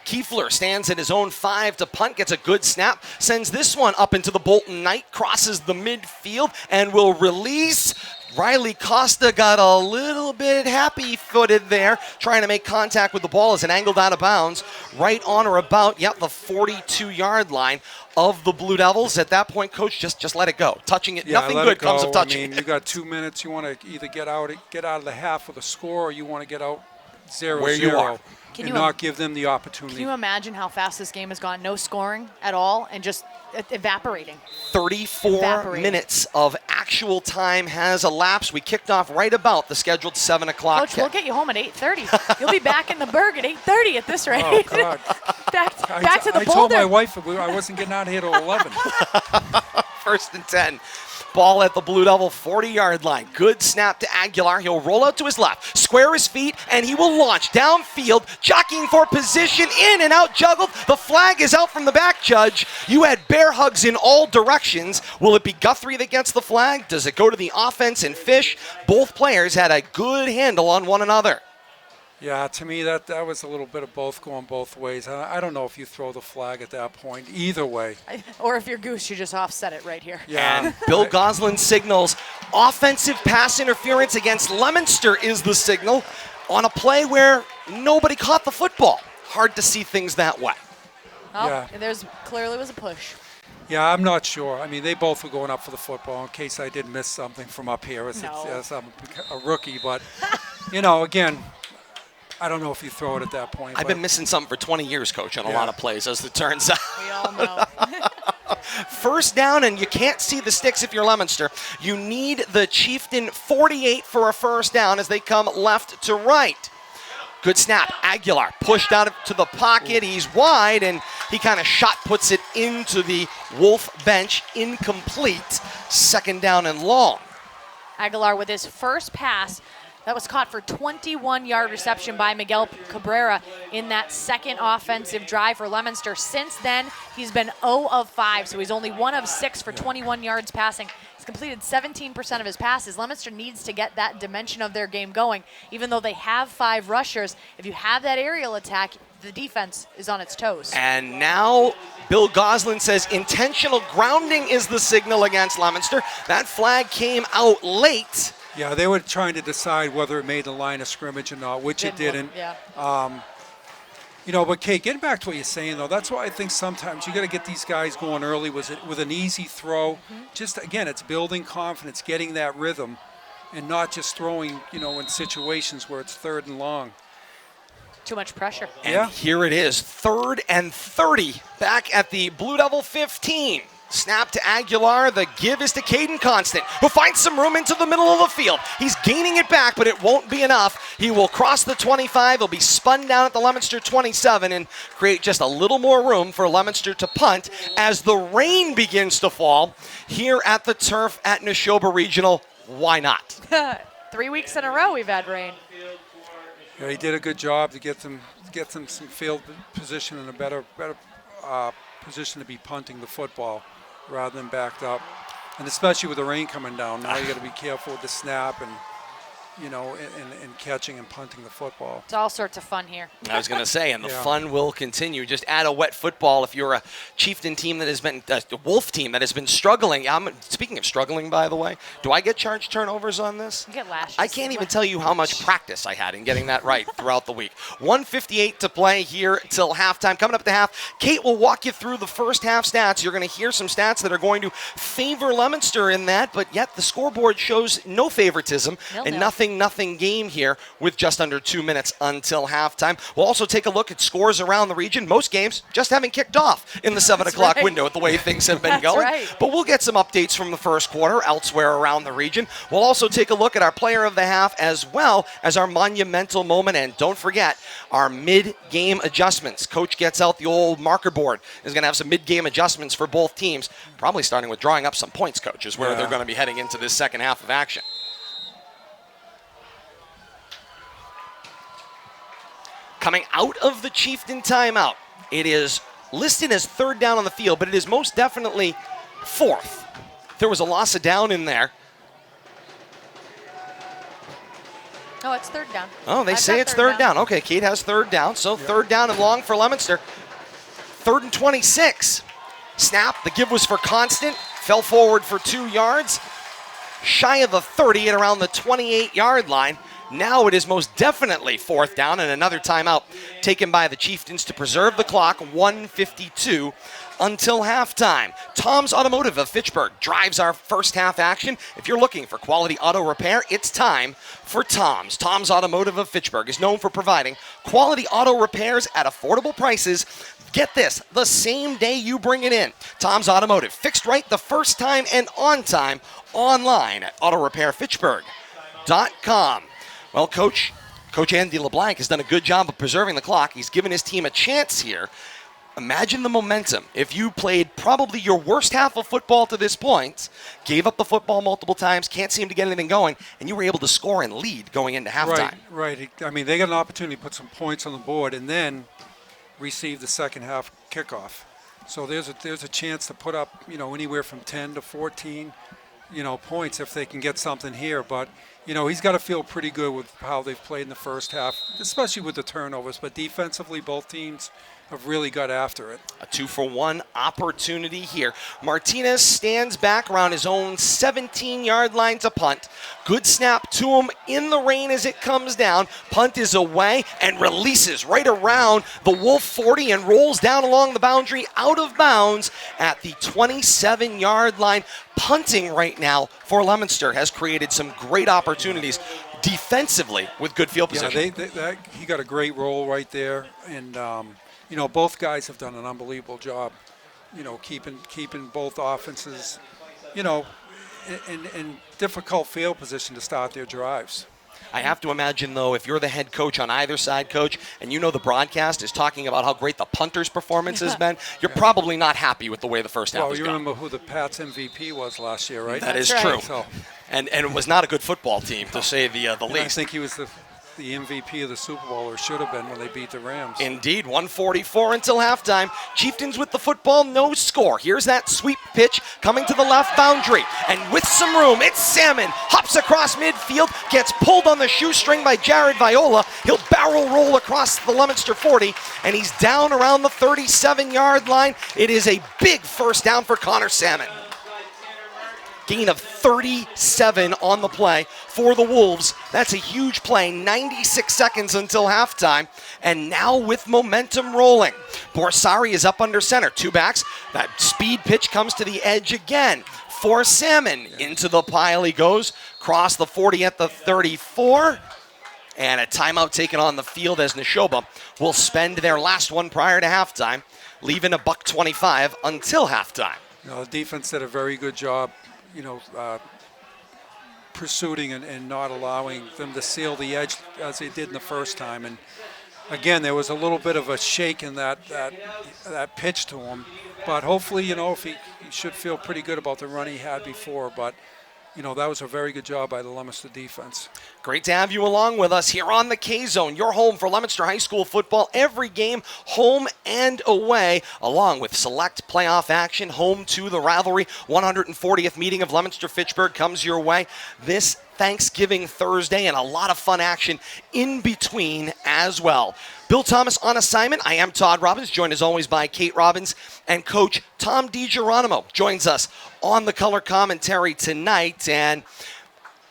Kiefler stands at his own 5 to punt, gets a good snap, sends this one up into the Bolton Knight, crosses the midfield, and will release. Riley Costa got a little bit happy-footed there, trying to make contact with the ball as it angled out of bounds right on or about, the 42-yard line of the Blue Devils. At that point, Coach, just let it go. Touching it, nothing good comes of touching. I mean, you got 2 minutes. You want to either get out of the half with a score, or you want to get out 0-0 where you are. And not give them the opportunity. Can you imagine how fast this game has gone? No scoring at all and just evaporating. 34 minutes of actual time has elapsed. We kicked off right about the scheduled 7 o'clock Coach, we'll get you home at 8:30. You'll be back in the Berg at 8:30 at this rate. Oh, God. back to the I Boulder. told my wife I wasn't getting out of here till 11. First and 10. Ball at the Blue Devil 40-yard line. Good snap to Aguilar. He'll roll out to his left, square his feet, and he will launch downfield, jockeying for position, in and out, juggled. The flag is out from the back, Judge. You had bear hugs in all directions. Will it be Guthrie that gets the flag? Does it go to the offense and Fish? Both players had a good handle on one another. Yeah, to me, that was a little bit of both going both ways. I don't know if you throw the flag at that point. Either way. Or if you're Goose, you just offset it right here. Yeah. And Bill Goslin signals offensive pass interference against Leominster is the signal on a play where nobody caught the football. Hard to see things that way. Oh, there's clearly was a push. Yeah, I'm not sure. I mean, they both were going up for the football in case I did miss something from up here as I'm a rookie. But, again, I don't know if you throw it at that point. I've been missing something for 20 years, Coach, on a lot of plays, as it turns out. We all know. First down, and you can't see the sticks if you're Leominster. You need the Chieftain 48 for a first down as they come left to right. Good snap. Aguilar pushed out to the pocket. He's wide, and he kind of shot puts it into the Wolf bench. Incomplete. Second down and long. Aguilar with his first pass. That was caught for 21-yard reception by Miguel Cabrera in that second offensive drive for Leominster. Since then, he's been 0 of 5, so he's only 1 of 6 for 21 yards passing. He's completed 17% of his passes. Leominster needs to get that dimension of their game going. Even though they have 5 rushers, if you have that aerial attack, the defense is on its toes. And now Bill Goslin says intentional grounding is the signal against Leominster. That flag came out late. Yeah, they were trying to decide whether it made the line of scrimmage or not, which it didn't. But Kate, getting back to what you're saying, though, that's why I think sometimes you got to get these guys going early with an easy throw. Just, again, it's building confidence, getting that rhythm, and not just throwing, in situations where it's 3rd and long. Too much pressure. And here it is, 3rd and 30, back at the Blue Devil 15. Snap to Aguilar. The give is to Caden Constant, who finds some room into the middle of the field. He's gaining it back, but it won't be enough. He will cross the 25. He'll be spun down at the Leominster 27 and create just a little more room for Leominster to punt as the rain begins to fall here at the turf at Nashoba Regional. Why not? 3 weeks in a row we've had rain. Yeah, he did a good job to get them some field position in a better position to be punting the football rather than backed up. And especially with the rain coming down, now you got to be careful with the snap and catching and punting the football. It's all sorts of fun here. I was going to say, and the fun will continue. Just add a wet football if you're a Chieftain team that has been, a Wolf team that has been struggling. Speaking of struggling, by the way, do I get charged turnovers on this? You get lashes. I can't even tell you how much practice I had in getting that right throughout the week. 1:58 to play here till halftime. Coming up at the half, Kate will walk you through the first half stats. You're going to hear some stats that are going to favor Leominster in that, but yet the scoreboard shows no favoritism and nothing 0-0 game here with just under 2 minutes until halftime. We'll also take a look at scores around the region. Most games just haven't kicked off in the 7 o'clock window with the way things have been going. Right. But we'll get some updates from the first quarter elsewhere around the region. We'll also take a look at our player of the half as well as our monumental moment. And don't forget our mid-game adjustments. Coach gets out the old marker board. Is going to have some mid-game adjustments for both teams, probably starting with drawing up some points, Coach, is where they're going to be heading into this second half of action. Coming out of the Chieftain timeout, it is listed as 3rd down on the field, but it is most definitely 4th. There was a loss of down in there. No, it's 3rd down. Oh, they say it's 3rd down. Okay, Kate has 3rd down, so 3rd down and long for Leominster. 3rd and 26. Snap, the give was for Constant, fell forward for 2 yards. Shy of the 30 at around the 28-yard line. Now it is most definitely 4th down and another timeout taken by the Chieftains to preserve the clock, 1:52 until halftime. Tom's Automotive of Fitchburg drives our first half action. If you're looking for quality auto repair, it's time for Tom's. Tom's Automotive of Fitchburg is known for providing quality auto repairs at affordable prices. Get this, the same day you bring it in. Tom's Automotive, fixed right the first time and on time, online at autorepairfitchburg.com. Well, Coach Andy LeBlanc has done a good job of preserving the clock. He's given his team a chance here. Imagine the momentum. If you played probably your worst half of football to this point, gave up the football multiple times, can't seem to get anything going, and you were able to score and lead going into halftime. Right. I mean, they got an opportunity to put some points on the board and then receive the second half kickoff. So there's a chance to put up, anywhere from 10 to 14, points if they can get something here. But, he's got to feel pretty good with how they've played in the first half, especially with the turnovers. But defensively, both teams have really got after it. A 2-for-1 opportunity here. Martinez stands back around his own 17-yard line to punt. Good snap to him in the rain as it comes down. Punt is away and releases right around the Wolf 40 and rolls down along the boundary out of bounds at the 27-yard line. Punting right now for Leominster has created some great opportunities defensively with good field position. Yeah, he got a great roll right there. And, both guys have done an unbelievable job, keeping both offenses, in difficult field position to start their drives. I have to imagine, though, if you're the head coach on either side, Coach, and the broadcast is talking about how great the punter's performance has been, you're probably not happy with the way the first half has gone. Well, you remember who the Pats MVP was last year, right? That is That's true. right. So, and it was not a good football team, to say the least. I think he was the MVP of the Super Bowl, or should have been, when they beat the Rams. Indeed, 1:44 until halftime. Chieftains with the football, no score. Here's that sweep pitch coming to the left boundary. And with some room, it's Salmon. Hops across midfield, gets pulled on the shoestring by Jared Viola. He'll barrel roll across the Leominster 40, and he's down around the 37-yard line. It is a big first down for Connor Salmon. Gain of 37 on the play for the Wolves. That's a huge play. 96 seconds until halftime. And now with momentum rolling. Borsari is up under center. 2 backs. That speed pitch comes to the edge again for Salmon. Into the pile he goes. Cross the 40 at the 34. And a timeout taken on the field as Nashoba will spend their last one prior to halftime, leaving a $1.25 until halftime. The defense did a very good job, pursuing and not allowing them to seal the edge as they did in the first time. And again, there was a little bit of a shake in that pitch to him. But hopefully, if he should feel pretty good about the run he had before. But that was a very good job by the Leominster defense. Great to have you along with us here on the K-Zone, your home for Leominster High School football. Every game, home and away, along with select playoff action, home to the rivalry. 140th meeting of Leominster-Fitchburg comes your way this Thanksgiving Thursday, and a lot of fun action in between as well. Bill Thomas on assignment. I am Todd Robbins, joined as always by Kate Robbins, and Coach Tom DiGeronimo joins us on the color commentary tonight. And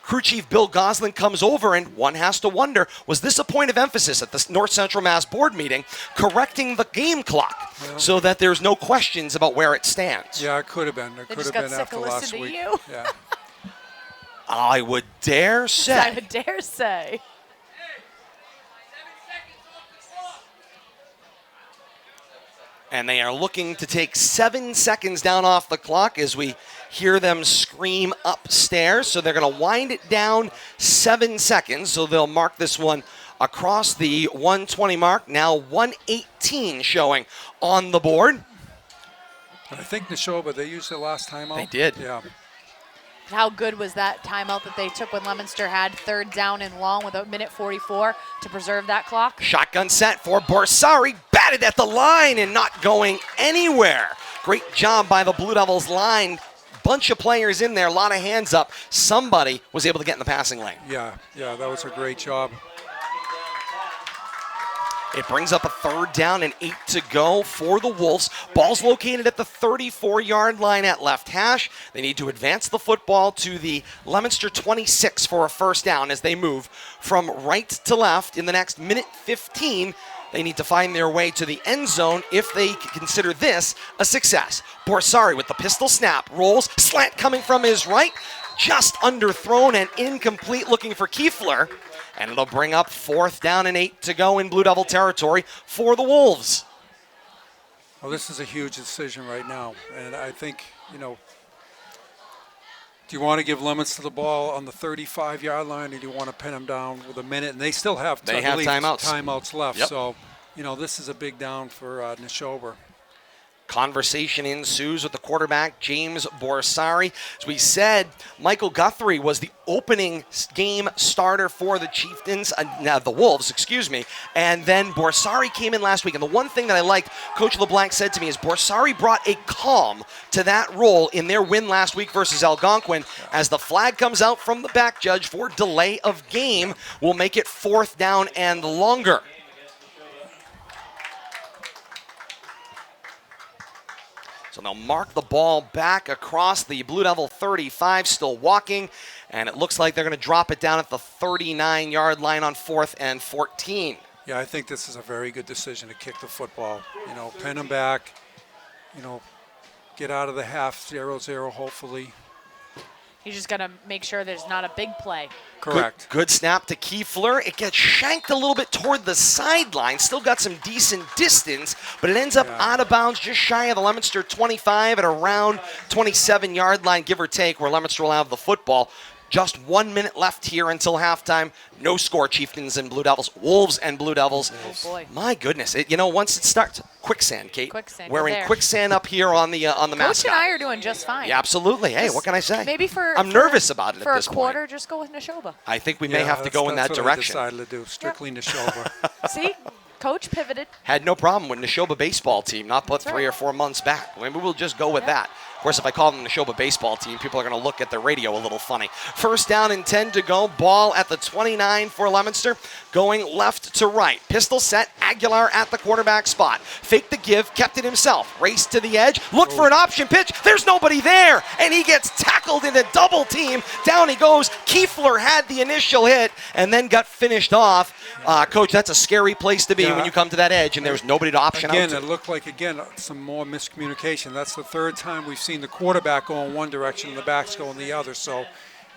Crew Chief Bill Goslin comes over, and one has to wonder, was this a point of emphasis at the North Central Mass board meeting, correcting the game clock so that there's no questions about where it stands? Yeah, it could have been. It They could just have got been sick after of last listening week. to you. Yeah. I would dare I say. would dare say. And they are looking to take 7 seconds down off the clock as we hear them scream upstairs. So they're going to wind it down 7 seconds. So they'll mark this one across the 120 mark. Now 118 showing on the board. I think Nashoba, they used their last timeout. They did. Yeah. How good was that timeout that they took when Leominster had 3rd down and long with a minute 44 to preserve that clock? Shotgun set for Borsari, batted at the line and not going anywhere. Great job by the Blue Devils line. Bunch of players in there, a lot of hands up. Somebody was able to get in the passing lane. Yeah, that was a great job. It brings up a 3rd down and 8 to go for the Wolves. Ball's located at the 34-yard line at left hash. They need to advance the football to the Leominster 26 for a 1st down as they move from right to left in the next minute 15. They need to find their way to the end zone if they consider this a success. Borsari with the pistol snap, rolls, slant coming from his right, just underthrown and incomplete, looking for Kiefler. And it'll bring up 4th down and 8 to go in Blue Devil territory for the Wolves. Well, this is a huge decision right now. And I think, do you want to give Leominster the ball on the 35-yard line, or do you want to pin them down with a minute? And they still have, timeouts left. Yep. So, this is a big down for Nashoba. Conversation ensues with the quarterback, James Borsari. As we said, Michael Guthrie was the opening game starter for the the Wolves, and then Borsari came in last week. And the one thing that I liked, Coach LeBlanc said to me, is Borsari brought a calm to that role in their win last week versus Algonquin. As the flag comes out from the back judge for delay of game, will make it 4th down and longer. So they'll mark the ball back across the Blue Devil 35, still walking, and it looks like they're going to drop it down at the 39-yard line on 4th and 14. Yeah, I think this is a very good decision to kick the football. Pin them back, get out of the half 0-0, hopefully. You just got to make sure there's not a big play. Correct. Good snap to Kiefler. It gets shanked a little bit toward the sideline. Still got some decent distance, but it ends up out of bounds just shy of the Leominster 25 at around 27-yard line, give or take, where Leominster will have the football. Just 1 minute left here until halftime. No score, Chieftains and Blue Devils. Wolves and Blue Devils. Oh, boy. My goodness. Once it starts, quicksand, Kate. Quicksand. We're in quicksand up here on the mascot. Coach and I are doing just fine. Yeah, absolutely. Hey, what can I say? Maybe I'm nervous about it for at this a quarter, point. just go with Nashoba. I think we may have to go in that that's direction. what I decided to do, strictly Nashoba. See? Coach pivoted. Had no problem with Nashoba baseball team, not put That's 3 right. or 4 months back. Maybe we'll just go with that. Of course, if I call them the Nashoba baseball team, people are going to look at the radio a little funny. 1st down and 10 to go. Ball at the 29 for Leominster. Going left to right. Pistol set. Aguilar at the quarterback spot. Faked the give. Kept it himself. Raced to the edge. Looked for an option pitch. There's nobody there. And he gets tackled in a double team. Down he goes. Kiefler had the initial hit and then got finished off. Coach, that's a scary place to be when you come to that edge and there's nobody to option out to. Again, it looked like, some more miscommunication. That's the 3rd time we've seen the quarterback go in one direction and the backs go in the other. So,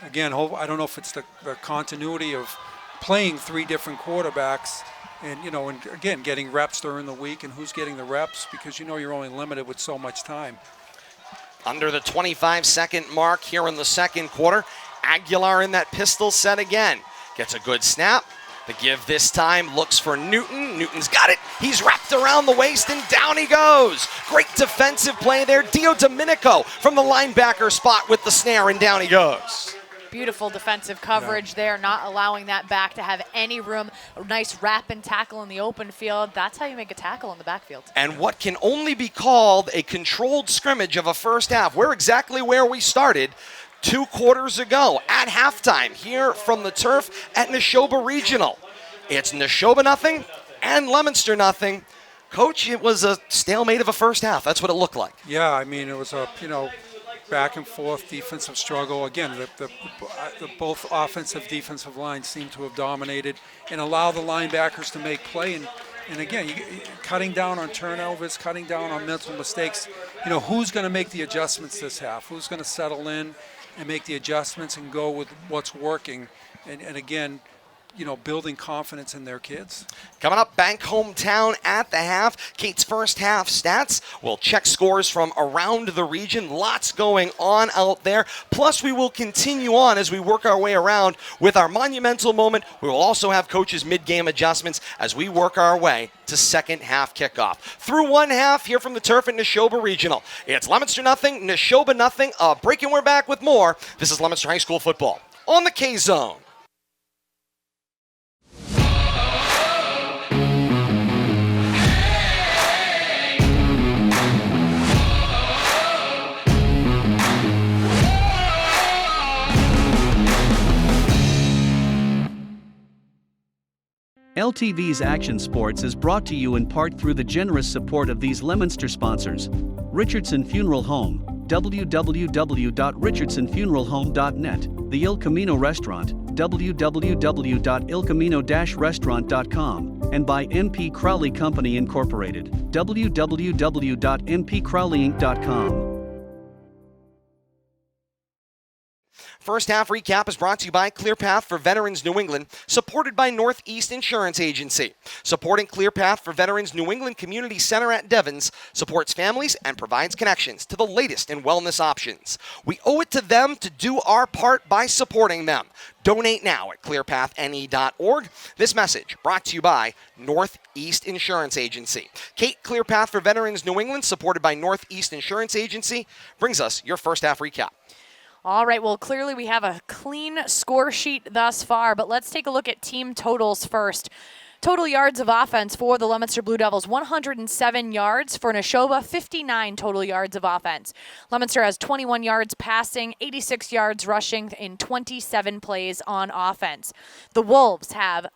again, I don't know if it's the continuity of playing 3 different quarterbacks and, and again, getting reps during the week and who's getting the reps because, you're only limited with so much time. Under the 25-second mark here in the 2nd quarter. Aguilar in that pistol set again. Gets a good snap. The give this time looks for Newton. Newton's got it. He's wrapped around the waist and down he goes. Great defensive play there. Dio Domenico from the linebacker spot with the snare and down he goes. Beautiful defensive coverage there, not allowing that back to have any room. A nice wrap and tackle in the open field. That's how you make a tackle in the backfield. And what can only be called a controlled scrimmage of a 1st half. We're exactly where we started 2 quarters ago at halftime here from the turf at Nashoba Regional. It's Nashoba nothing and Leominster nothing. Coach, it was a stalemate of a 1st half. That's what it looked like. Yeah, it was a, back and forth defensive struggle. Again, the both offensive defensive lines seem to have dominated and allow the linebackers to make play. And again, cutting down on turnovers, cutting down on mental mistakes. Who's going to make the adjustments this half? Who's going to settle in? and make the adjustments and go with what's working. And again, building confidence in their kids. Coming up, Bank Hometown at the half. Kate's first half stats. We'll check scores from around the region. Lots going on out there. Plus, we will continue on as we work our way around with our monumental moment. We will also have coaches' mid-game adjustments as we work our way to second half kickoff. Through one half here from the turf at Nashoba Regional. It's Leominster nothing, Nashoba nothing. A break and we're back with more. This is Leominster High School football on the K-Zone. LTV's Action Sports is brought to you in part through the generous support of these Leominster sponsors. Richardson Funeral Home, www.richardsonfuneralhome.net, the Il Camino Restaurant, www.ilcamino-restaurant.com, and by MP Crowley Company Incorporated, www.mpcrowleyinc.com. First half recap is brought to you by ClearPath for Veterans New England, supported by Northeast Insurance Agency. Supporting ClearPath for Veterans New England Community Center at Devens supports families and provides connections to the latest in wellness options. We owe it to them to do our part by supporting them. Donate now at clearpathne.org. This message brought to you by Northeast Insurance Agency. Kate, ClearPath for Veterans New England, supported by Northeast Insurance Agency, brings us your first half recap. All right, well, clearly we have a clean score sheet thus far, but let's take a look at team totals first. Total yards of offense for the Leominster Blue Devils, 107 yards. For Nashoba, 59 total yards of offense. Leominster has 21 yards passing, 86 yards rushing in 27 plays on offense. The Wolves have,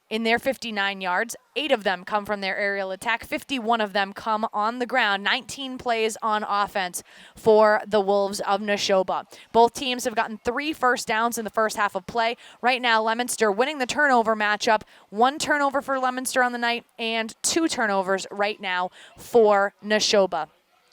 in their 59 yards, 8 of them come from their aerial attack. 51 of them come on the ground. 19 plays on offense for the Wolves of Nashoba. Both teams have gotten 3 first downs in the first half of play. Right now, Leominster winning the turnover matchup. 1 turnover for Leominster on the night and 2 turnovers right now for Nashoba.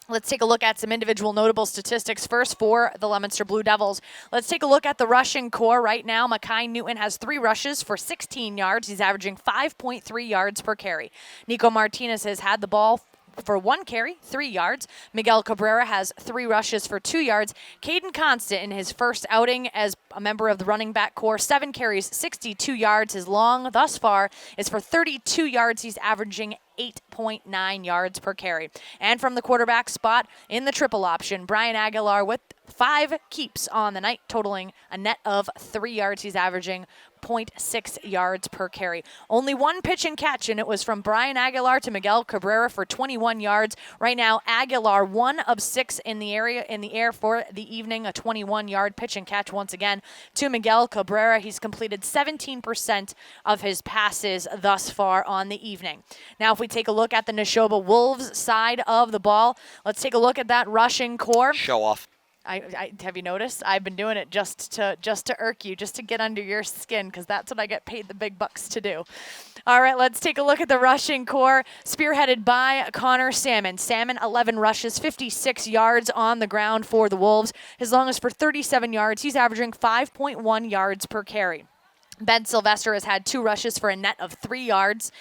Let's take a look at some individual notable statistics first for the Leominster Blue Devils. Let's take a look at the rushing core right now. Makai Newton has 3 rushes for 16 yards. He's averaging 5.3 yards per carry. Nico Martinez has had the ball for 1 carry, 3 yards. Miguel Cabrera has 3 rushes for 2 yards. Caden Constant in his first outing as a member of the running back core, 7 carries, 62 yards. His long thus far is for 32 yards. He's averaging 8.9 yards per carry. And from the quarterback spot in the triple option, Brian Aguilar with 5 keeps on the night, totaling a net of 3 yards. He's averaging 0.6 yards per carry. Only 1 pitch and catch, and it was from Brian Aguilar to Miguel Cabrera for 21 yards. Right now, Aguilar 1 of 6 in the air for the evening, a 21-yard pitch and catch once again to Miguel Cabrera. He's completed 17% of his passes thus far on the evening. Now, if we take a look at the Nashoba Wolves side of the ball, let's take a look at that rushing core. Show off. I have you noticed? I've been doing it just to irk you, just to get under your skin, because that's what I get paid the big bucks to do. All right, let's take a look at the rushing core, spearheaded by Connor Salmon. Salmon, 11 rushes, 56 yards on the ground for the Wolves. His longest for 37 yards. He's averaging 5.1 yards per carry. Ben Sylvester has had 2 rushes for a net of 3 yards.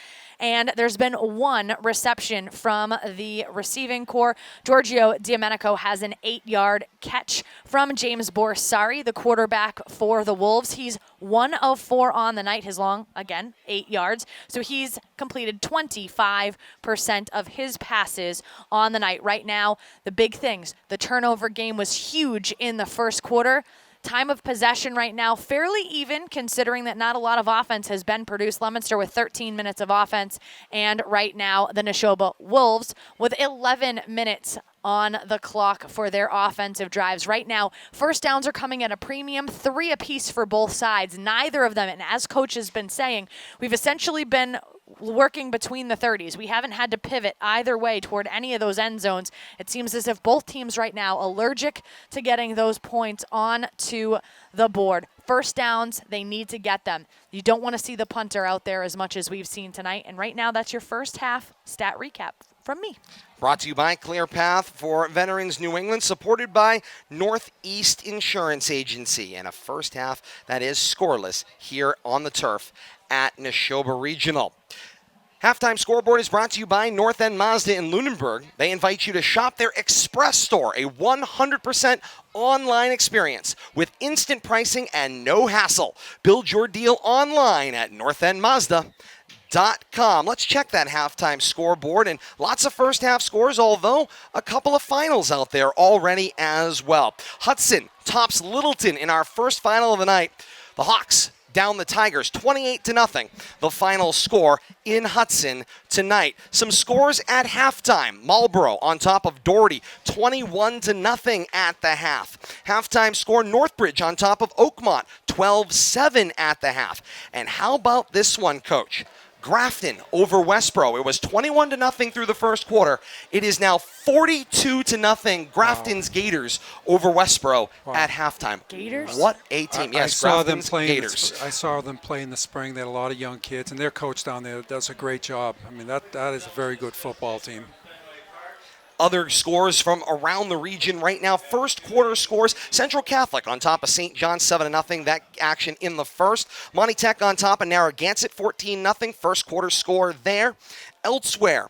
And there's been 1 reception from the receiving core. Giorgio Diamenico has an 8-yard catch from James Borsari, the quarterback for the Wolves. He's 1 of 4 on the night. His long, again, 8 yards. So he's completed 25% of his passes on the night. Right now, the big things. The turnover game was huge in the first quarter. Time of possession right now, fairly even, considering that not a lot of offense has been produced. Leominster with 13 minutes of offense, and right now the Nashoba Wolves with 11 minutes on the clock for their offensive drives. Right now, first downs are coming at a premium, 3 apiece for both sides. Neither of them, and as coach has been saying, we've essentially been working between the 30s. We haven't had to pivot either way toward any of those end zones. It seems as if both teams right now allergic to getting those points on to the board. First downs, they need to get them. You don't want to see the punter out there as much as we've seen tonight. And right now, that's your first half stat recap from me. Brought to you by Clear Path for Veterans New England, supported by Northeast Insurance Agency. And a first half that is scoreless here on the turf at Nashoba Regional. Halftime Scoreboard is brought to you by North End Mazda in Lunenburg. They invite you to shop their Express store, a 100% online experience with instant pricing and no hassle. Build your deal online at northendmazda.com. Let's check that halftime scoreboard, and lots of first half scores, although a couple of finals out there already as well. Hudson tops Littleton in our first final of the night. The Hawks down the Tigers 28-0. The final score in Hudson tonight. Some scores at halftime. Marlboro on top of Doherty 21-0 at the half. Halftime score Northbridge on top of Oakmont 12-7 at the half. And how about this one, Coach? Grafton over Westboro. It was 21-0 through the first quarter. It is now 42-0. Grafton's Gators over Westboro at halftime. Gators? What a team. Yes, I saw them Grafton's playing. Gators. I saw them play in the spring. They had a lot of young kids, and their coach down there does a great job. I mean, that is a very good football team. Other scores from around the region right now. First quarter scores. Central Catholic on top of St. John 7-0. That action in the first. Monty Tech on top of Narragansett 14-0. First quarter score there. Elsewhere,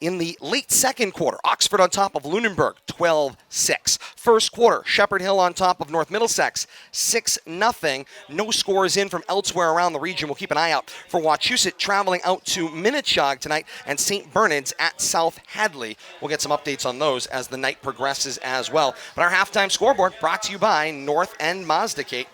in the late second quarter, Oxford on top of Lunenburg, 12-6. First quarter, Shepherd Hill on top of North Middlesex, 6-0. No scores in from elsewhere around the region. We'll keep an eye out for Wachusett traveling out to Minnechaug tonight and St. Bernard's at South Hadley. We'll get some updates on those as the night progresses as well. But our halftime scoreboard brought to you by North End Mazda, Kate.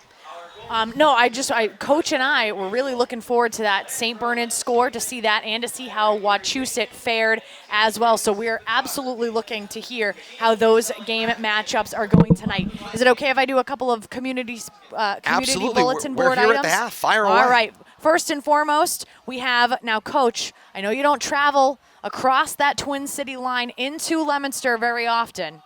Coach and I were really looking forward to that St. Bernard's score, to see that and to see how Wachusett fared as well. So we're absolutely looking to hear how those game matchups are going tonight. Is it okay if I do a couple of community bulletin board items? We're here at the half. Fire away. All right. First and foremost, we have now, Coach, I know you don't travel across that Twin City line into Leominster very often.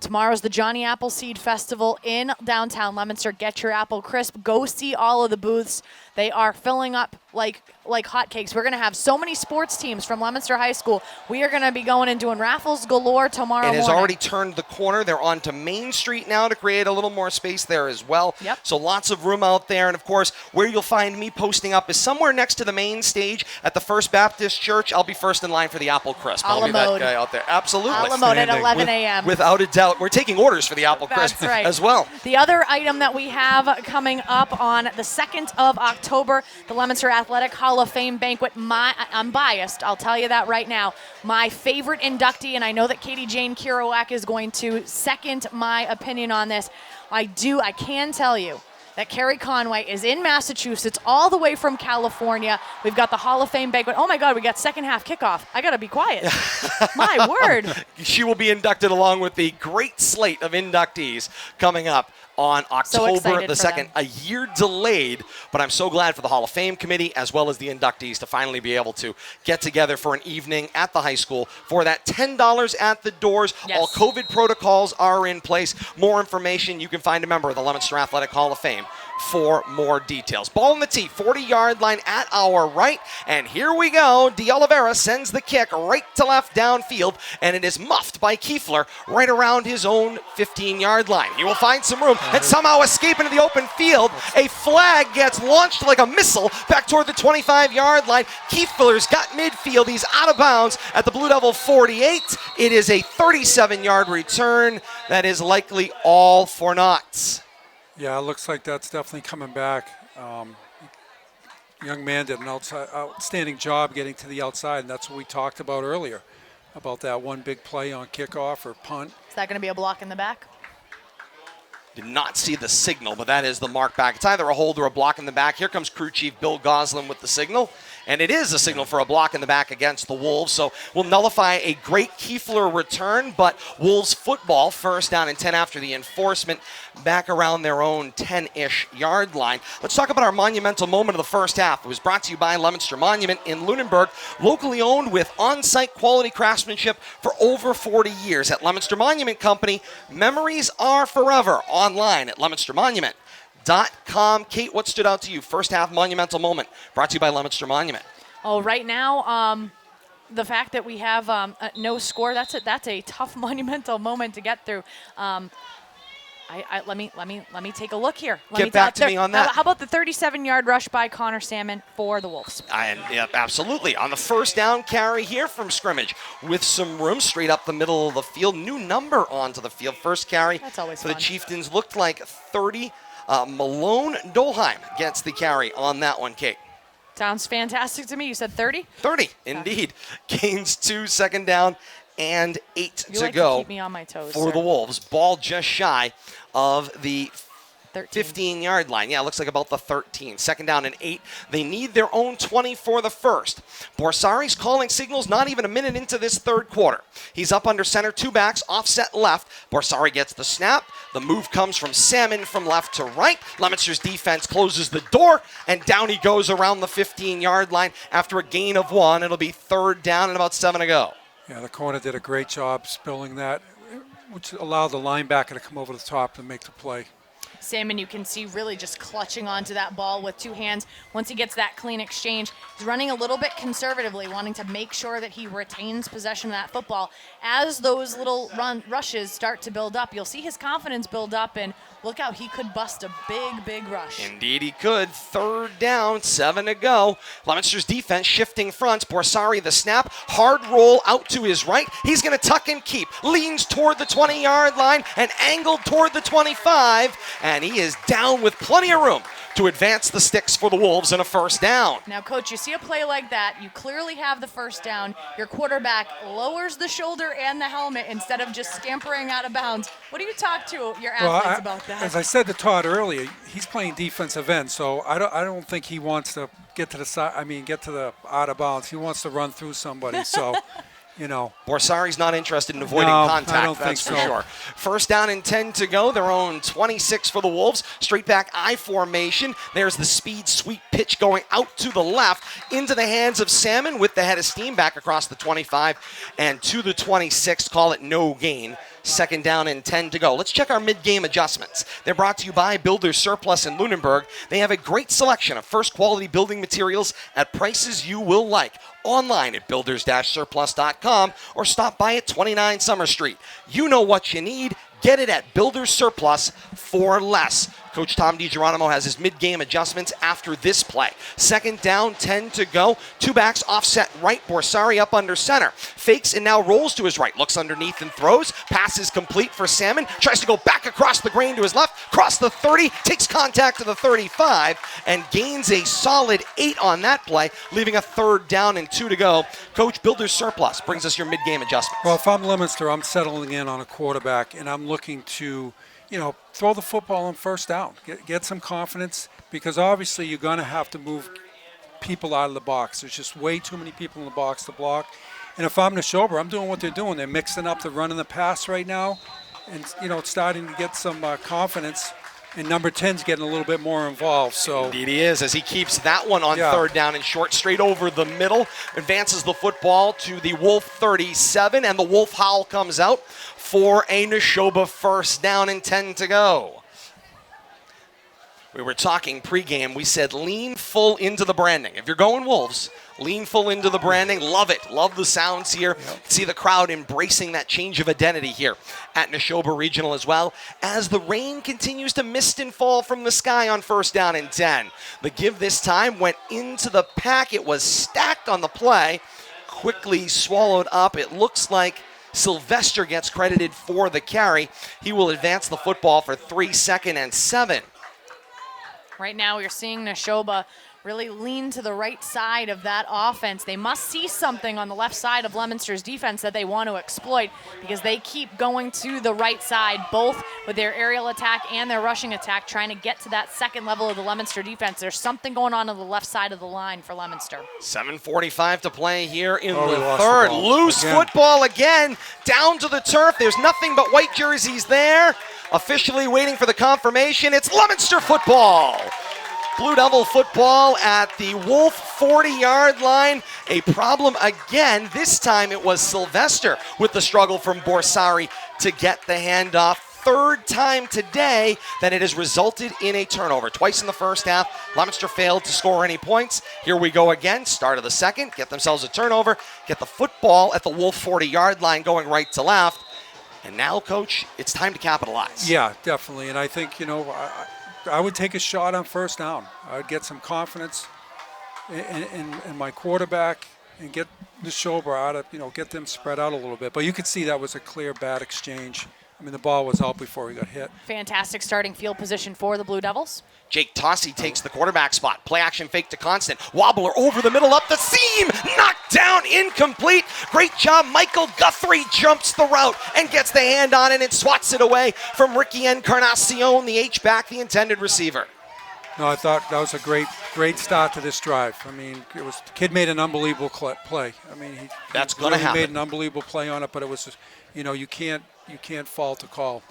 Tomorrow's the Johnny Appleseed Festival in downtown Leominster. Get your apple crisp. Go see all of the booths. They are filling up like hotcakes. We're going to have so many sports teams from Leominster High School. We are going to be going and doing raffles galore tomorrow morning. It has already turned the corner. They're on to Main Street now to create a little more space there as well. Yep. So lots of room out there. And, of course, where you'll find me posting up is somewhere next to the main stage at the First Baptist Church. I'll be first in line for the apple crisp. I'll be that guy out there. Absolutely. A la mode at 11 a.m. Without a doubt. We're taking orders for the apple crisp right. as well. The other item that we have coming up on the 2nd of October, the Leominster Athletic Hall of Fame banquet. I'm biased, I'll tell you that right now. My favorite inductee, and I know that Katie Jane Kirouac is going to second my opinion on this. I can tell you that Carrie Conway is in Massachusetts, all the way from California. We've got the Hall of Fame banquet. Oh my God, we got second half kickoff. I gotta be quiet. My word. She will be inducted along with the great slate of inductees coming up on October the 2nd. A year delayed, but I'm so glad for the Hall of Fame committee as well as the inductees to finally be able to get together for an evening at the high school for that $10 at the doors. Yes. All COVID protocols are in place. More information, you can find a member of the Leominster Athletic Hall of Fame for more details. Ball in the tee, 40-yard line at our right, and here we go. De Oliveira sends the kick right to left downfield, and it is muffed by Kiefler right around his own 15-yard line. He will find some room and somehow escape into the open field. A flag gets launched like a missile back toward the 25-yard line. Kiefler's got midfield. He's out of bounds at the Blue Devil 48. It is a 37-yard return that is likely all for naught. Yeah, it looks like that's definitely coming back. Young man did an outstanding job getting to the outside, and that's what we talked about earlier, about that one big play on kickoff or punt. Is that going to be a block in the back? Did not see the signal, but that is the mark back. It's either a hold or a block in the back. Here comes crew chief Bill Goslin with the signal, and it is a signal for a block in the back against the Wolves. So we'll nullify a great Kiefler return, but Wolves football, first down and 10 after the enforcement, back around their own 10-ish yard line. Let's talk about our monumental moment of the first half. It was brought to you by Leominster Monument in Lunenburg, locally owned with on-site quality craftsmanship for over 40 years. At Leominster Monument Company, memories are forever. Online at leominstermonument.com. Kate, what stood out to you? First half monumental moment brought to you by Leominster Monument. Oh, right now, the fact that we have no score, that's a tough monumental moment to get through. Let me take a look here. Get back to me on that. How about the 37-yard rush by Connor Salmon for the Wolves? Yeah, absolutely. On the first down carry here from scrimmage with some room straight up the middle of the field. New number onto the field. First carry That's always for fun. the Chieftains looked like 30. Malone Dolheim gets the carry on that one, Kate. Sounds fantastic to me. You said 30? 30, indeed. Gains 2, second down and 8 You to like go to keep me on my toes, for sir. the Wolves. Ball just shy of the 13. 15-yard line. Yeah, it looks like about the 13. Second down and 8. They need their own 20 for the first. Borsari's calling signals not even a minute into this third quarter. He's up under center, 2 backs, offset left. Borsari gets the snap. The move comes from Salmon from left to right. Leominster's defense closes the door, and down he goes around the 15-yard line after a gain of 1. It'll be third down and about 7 to go. Yeah, the corner did a great job spilling that, which allowed the linebacker to come over the top and make the play. Salmon, you can see, really just clutching onto that ball with 2 hands. Once he gets that clean exchange, he's running a little bit conservatively, wanting to make sure that he retains possession of that football. As those little rushes start to build up, you'll see his confidence build up, and look out, he could bust a big rush. Indeed he could. Third down, 7 to go. Leominster's defense shifting fronts. Borsari the snap. Hard roll out to his right. He's going to tuck and keep. Leans toward the 20-yard line and angled toward the 25. And he is down with plenty of room to advance the sticks for the Wolves in a first down. Now, Coach, you see a play like that, you clearly have the first down. Your quarterback lowers the shoulder and the helmet instead of just scampering out of bounds. What do you talk to your athletes about that? As I said to Todd earlier, he's playing defensive end, so I don't think he wants to get to the side. I mean, get to the out of bounds. He wants to run through somebody. So, you know. Borsari's not interested in avoiding contact, I don't that's think for so. sure. First down and 10 to go. Their own 26 for the Wolves. Straight back I formation. There's the speed sweep pitch going out to the left into the hands of Salmon with the head of steam back across the 25 and to the 26. Call it no gain. Second down and 10 to go. Let's check our mid-game adjustments. They're brought to you by Builders Surplus in Lunenburg. They have a great selection of first-quality building materials at prices you will like. Online at builders-surplus.com or stop by at 29 Summer Street. You know what you need. Get it at Builders Surplus for less. Coach Tom DiGeronimo has his mid-game adjustments after this play. Second down, 10 to go. 2 backs offset right. Borsari up under center. Fakes and now rolls to his right. Looks underneath and throws. Pass is complete for Salmon. Tries to go back across the grain to his left. Cross the 30. Takes contact to the 35 and gains a solid 8 on that play, leaving a third down and 2 to go. Coach, Builders Surplus brings us your mid-game adjustments. Well, if I'm Leominster, I'm settling in on a quarterback, and I'm looking to, throw the football on first down. Get some confidence, because obviously you're going to have to move people out of the box. There's just way too many people in the box to block. And if I'm Nashoba, I'm doing what they're doing. They're mixing up the run and the pass right now, and it's starting to get some confidence. And number 10's getting a little bit more involved. So Indeed he is, as he keeps that one on third down and short, straight over the middle. Advances the football to the Wolf 37, and the Wolf howl comes out for a Nashoba first down and 10 to go. We were talking pregame. We said lean full into the branding. If you're going Wolves, lean full into the branding. Love it. Love the sounds here. See the crowd embracing that change of identity here at Nashoba Regional as well, as the rain continues to mist and fall from the sky on first down and 10. The give this time went into the pack. It was stacked on the play, quickly swallowed up. It looks like Sylvester gets credited for the carry. He will advance the football for 3 2nd and 7. Right now, you're seeing Nashoba really lean to the right side of that offense. They must see something on the left side of Leominster's defense that they want to exploit, because they keep going to the right side, both with their aerial attack and their rushing attack, trying to get to that second level of the Leominster defense. There's something going on the left side of the line for Leominster. 7:45 to play here in the We lost third. the ball Loose again. Football again, down to the turf. There's nothing but white jerseys there. Officially waiting for the confirmation. It's Leominster football. Blue Devil football at the Wolf 40-yard line. A problem again. This time it was Sylvester with the struggle from Borsari to get the handoff. third time today that it has resulted in a turnover. Twice in the first half, Leominster failed to score any points. Here we go again, start of the second, get themselves a turnover, get the football at the Wolf 40-yard line going right to left. And now, Coach, it's time to capitalize. Yeah, definitely. And I think, I would take a shot on first down. I'd get some confidence in my quarterback and get Nashoba out of, get them spread out a little bit. But you could see that was a clear bad exchange. I mean, the ball was out before he got hit. Fantastic starting field position for the Blue Devils. Jake Tossi takes the quarterback spot. Play action fake to Constant. Wobbler over the middle, up the seam. Knocked down, incomplete. Great job. Michael Guthrie jumps the route and gets the hand on it and swats it away from Ricky Encarnacion, the H-back, the intended receiver. No, I thought that was a great start to this drive. I mean, the kid made an unbelievable play. I mean, That's going to happen. Made an unbelievable play on it, but it was, you can't fault a call.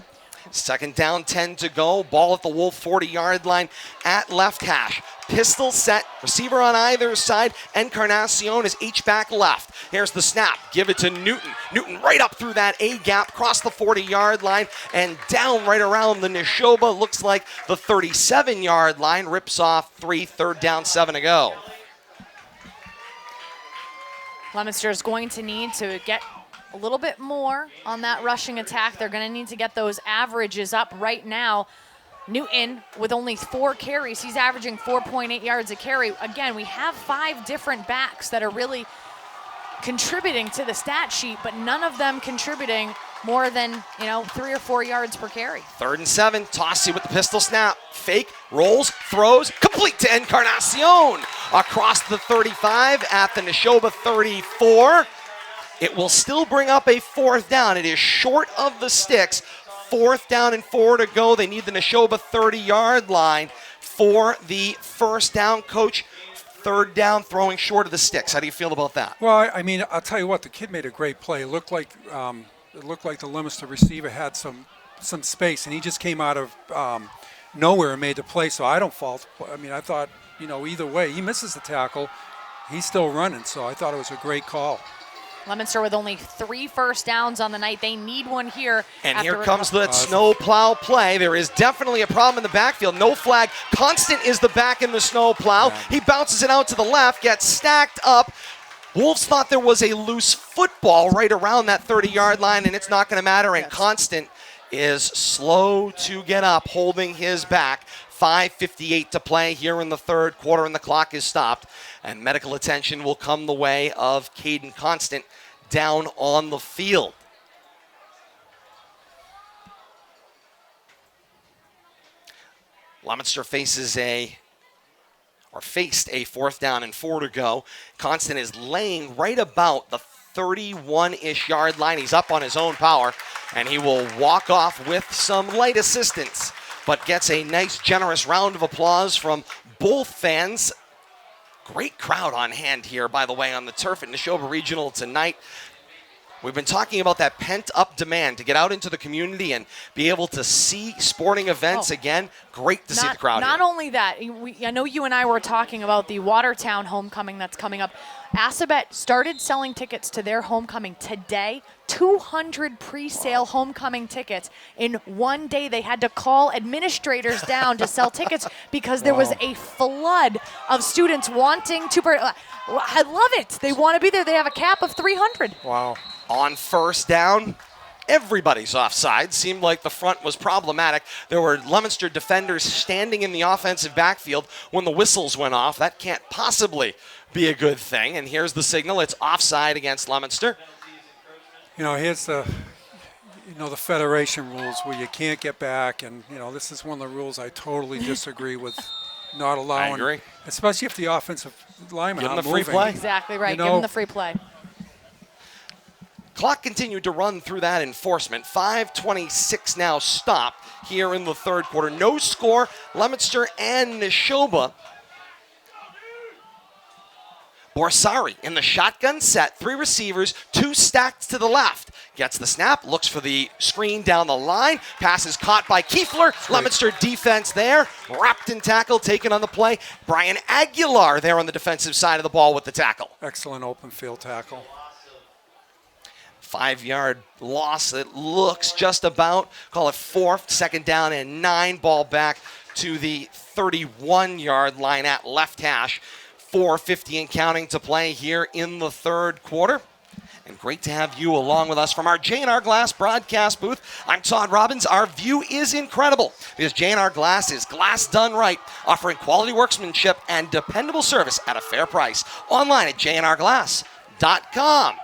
Second down, 10 to go. Ball at the Wolf 40-yard line at left hash. Pistol set, receiver on either side. Encarnacion is H-back left. Here's the snap. Give it to Newton. Newton right up through that A-gap, cross the 40-yard line, and down right around the Nashoba. Looks like the 37-yard line. Rips off 3, third down, 7 to go. Leominster is going to need to get a little bit more on that rushing attack. They're going to need to get those averages up right now. Newton with only 4 carries. He's averaging 4.8 yards a carry. Again, we have 5 different backs that are really contributing to the stat sheet, but none of them contributing more than, 3 or 4 yards per carry. 3rd and 7, Tossi with the pistol snap. Fake, rolls, throws, complete to Encarnacion. Across the 35 at the Nashoba 34. It will still bring up a 4th down. It is short of the sticks. 4th down and 4 to go. They need the Nashoba 30-yard line for the first down. Coach, 3rd down, throwing short of the sticks. How do you feel about that? Well, I mean, I'll tell you what, the kid made a great play. It looked like the Leominster receiver had some space, and he just came out of nowhere and made the play. So I don't fault. I mean, I thought, either way, he misses the tackle, he's still running. So I thought it was a great call. Leominster with only 3 first downs on the night. They need one here. And here comes the snow plow play. There is definitely a problem in the backfield. No flag. Constant is the back in the snow plow. Yeah. He bounces it out to the left, gets stacked up. Wolves thought there was a loose football right around that 30-yard line, and it's not going to matter. And Constant is slow to get up, holding his back. 5:58 to play here in the third quarter, and the clock is stopped. And medical attention will come the way of Caden Constant down on the field. Leominster faced a 4th down and 4 to go. Constant is laying right about the 31-ish yard line. He's up on his own power, and he will walk off with some light assistance, but gets a nice, generous round of applause from both fans. Great crowd on hand here, by the way, on the turf at Nashoba Regional tonight. We've been talking about that pent-up demand to get out into the community and be able to see sporting events again. Great to see the crowd Not here. only that, I know you and I were talking about the Watertown homecoming that's coming up. Assabet started selling tickets to their homecoming today. 200 pre-sale homecoming tickets in one day. They had to call administrators down to sell tickets because there was a flood of students wanting to. I love it. They want to be there. They have a cap of 300. Wow. On first down, everybody's offside. Seemed like the front was problematic. There were Leominster defenders standing in the offensive backfield when the whistles went off. That can't possibly be a good thing. And here's the signal. It's offside against Leominster. Here's the federation rules where you can't get back, and this is one of the rules I totally disagree with. Not allowing, I agree. Especially if the offensive lineman Give not them the free moving. play. Exactly right. Give them the free play. Clock continued to run through that enforcement. 5:26 now stopped here in the third quarter. No score. Leominster and Nashoba. Borsari in the shotgun set. 3 receivers, 2 stacked to the left. Gets the snap, looks for the screen down the line. Pass is caught by Kiefler. Leominster defense there. Wrapped in tackle, taken on the play. Brian Aguilar there on the defensive side of the ball with the tackle. Excellent open field tackle. 5-yard loss. It looks just about, call it 4th, 2nd down and 9, ball back to the 31-yard line at left hash. 4:50 and counting to play here in the 3rd quarter. And great to have you along with us from our J&R Glass broadcast booth. I'm Todd Robbins. Our view is incredible because J&R Glass is glass done right, offering quality workmanship and dependable service at a fair price. Online at jnrglass.com.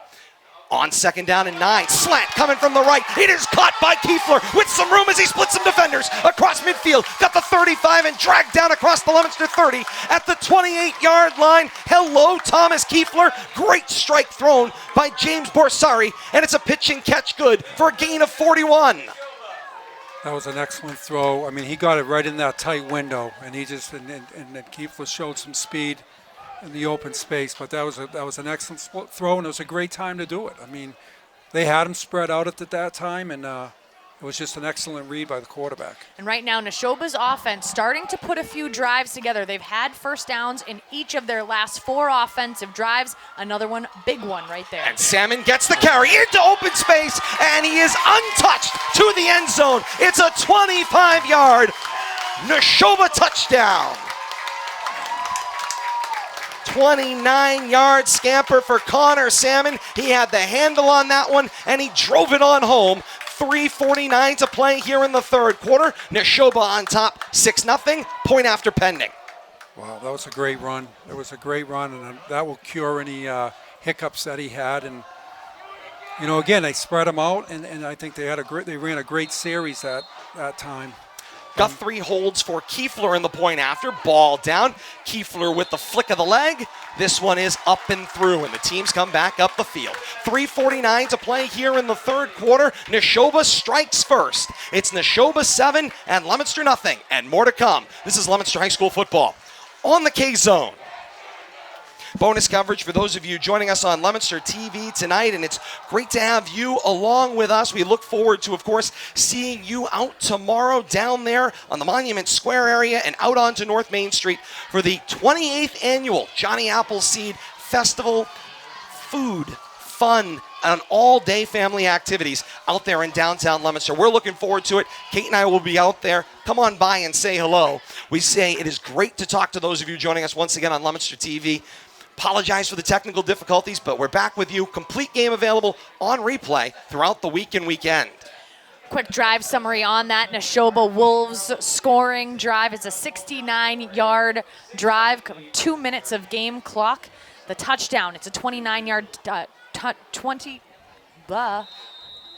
On 2nd down and 9, slant coming from the right. It is caught by Kiefler with some room as he splits some defenders across midfield. Got the 35 and dragged down across the Leominster 30 at the 28-yard line. Hello, Thomas Kiefler. Great strike thrown by James Borsari, and it's a pitch and catch good for a gain of 41. That was an excellent throw. I mean, he got it right in that tight window, and he just and Kiefler showed some speed in the open space, but that was an excellent throw, and it was a great time to do it. I mean, they had him spread out at that time, and it was just an excellent read by the quarterback. And right now, Nashoba's offense starting to put a few drives together. They've had first downs in each of their last 4 offensive drives. Another one, big one right there. And Salmon gets the carry into open space, and he is untouched to the end zone. It's a 25-yard Nashoba touchdown. 29-yard scamper for Connor Salmon. He had the handle on that one, and he drove it on home. 3:49 to play here in the 3rd quarter. Nashoba on top, 6-0, point after pending. Wow, that was a great run. It was a great run, and that will cure any hiccups that he had. And, you know, again, they spread him out, and I think they ran a great series that time. Guthrie holds for Kiefler in the point after. Ball down. Kiefler with the flick of the leg. This one is up and through, and the teams come back up the field. 3:49 to play here in the 3rd quarter. Nashoba strikes first. It's Nashoba 7 and Leominster nothing, and more to come. This is Leominster High School football on the K-Zone. Bonus coverage for those of you joining us on Leominster TV tonight, and it's great to have you along with us. We look forward to, of course, seeing you out tomorrow down there on the Monument Square area and out onto North Main Street for the 28th annual Johnny Appleseed Festival. Food, fun, and all-day family activities out there in downtown Leominster. We're looking forward to it. Kate and I will be out there. Come on by and say hello. We say it is great to talk to those of you joining us once again on Leominster TV. Apologize for the technical difficulties, but we're back with you. Complete game available on replay throughout the week and weekend. Quick drive summary on that. Nashoba Wolves scoring drive. It's a 69-yard drive, 2 minutes of game clock. The touchdown, it's a 29-yard,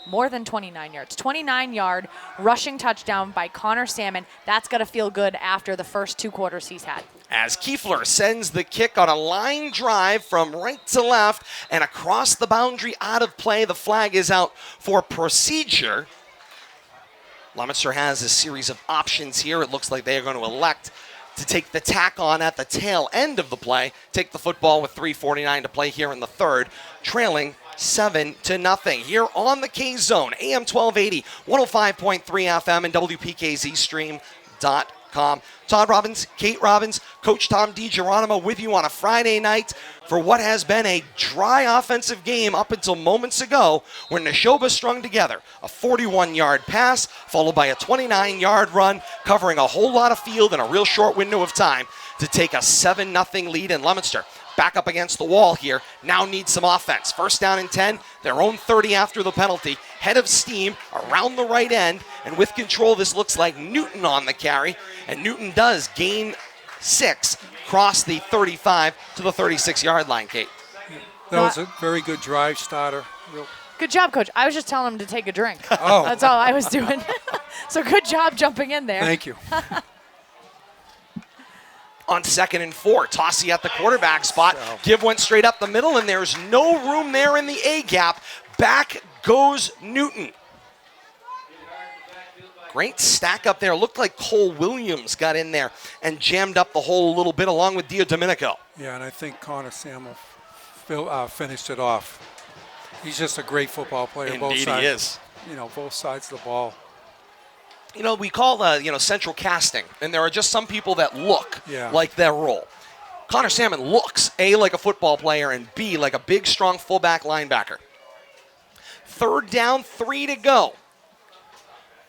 more than 29 yards. 29-yard rushing touchdown by Connor Salmon. That's got to feel good after the first 2 quarters he's had. As Kiefler sends the kick on a line drive from right to left and across the boundary out of play. The flag is out for procedure. Leominster has a series of options here. It looks like they are going to elect to take the tack on at the tail end of the play. Take the football with 3:49 to play here in the 3rd, trailing 7-0 here on the K-Zone. AM 1280, 105.3 FM, and WPKZstream.com. Todd Robbins, Kate Robbins, Coach Tom DiGeronimo with you on a Friday night for what has been a dry offensive game up until moments ago when Nashoba strung together a 41-yard pass followed by a 29-yard run covering a whole lot of field in a real short window of time to take a 7-0 lead in Leominster. Back up against the wall here, now needs some offense. 1st down and 10, their own 30 after the penalty. Head of steam around the right end, and with control, this looks like Newton on the carry, and Newton does gain 6, cross the 35 to the 36-yard line, Kate. That was a very good drive starter. Good job, Coach. I was just telling him to take a drink. Oh. That's all I was doing. So good job jumping in there. Thank you. On 2nd and 4, Tossie at the quarterback spot. Give went straight up the middle, and there's no room there in the A-gap. Back goes Newton. Great stack up there. Looked like Cole Williams got in there and jammed up the hole a little bit along with Dio Domenico. Yeah, and I think Connor Salmon finished it off. He's just a great football player. Indeed, both sides, he is. You know, both sides of the ball. You know, we call central casting, and there are just some people that look like their role. Connor Salmon looks, A, like a football player, and B, like a big, strong fullback linebacker. 3rd down, 3 to go.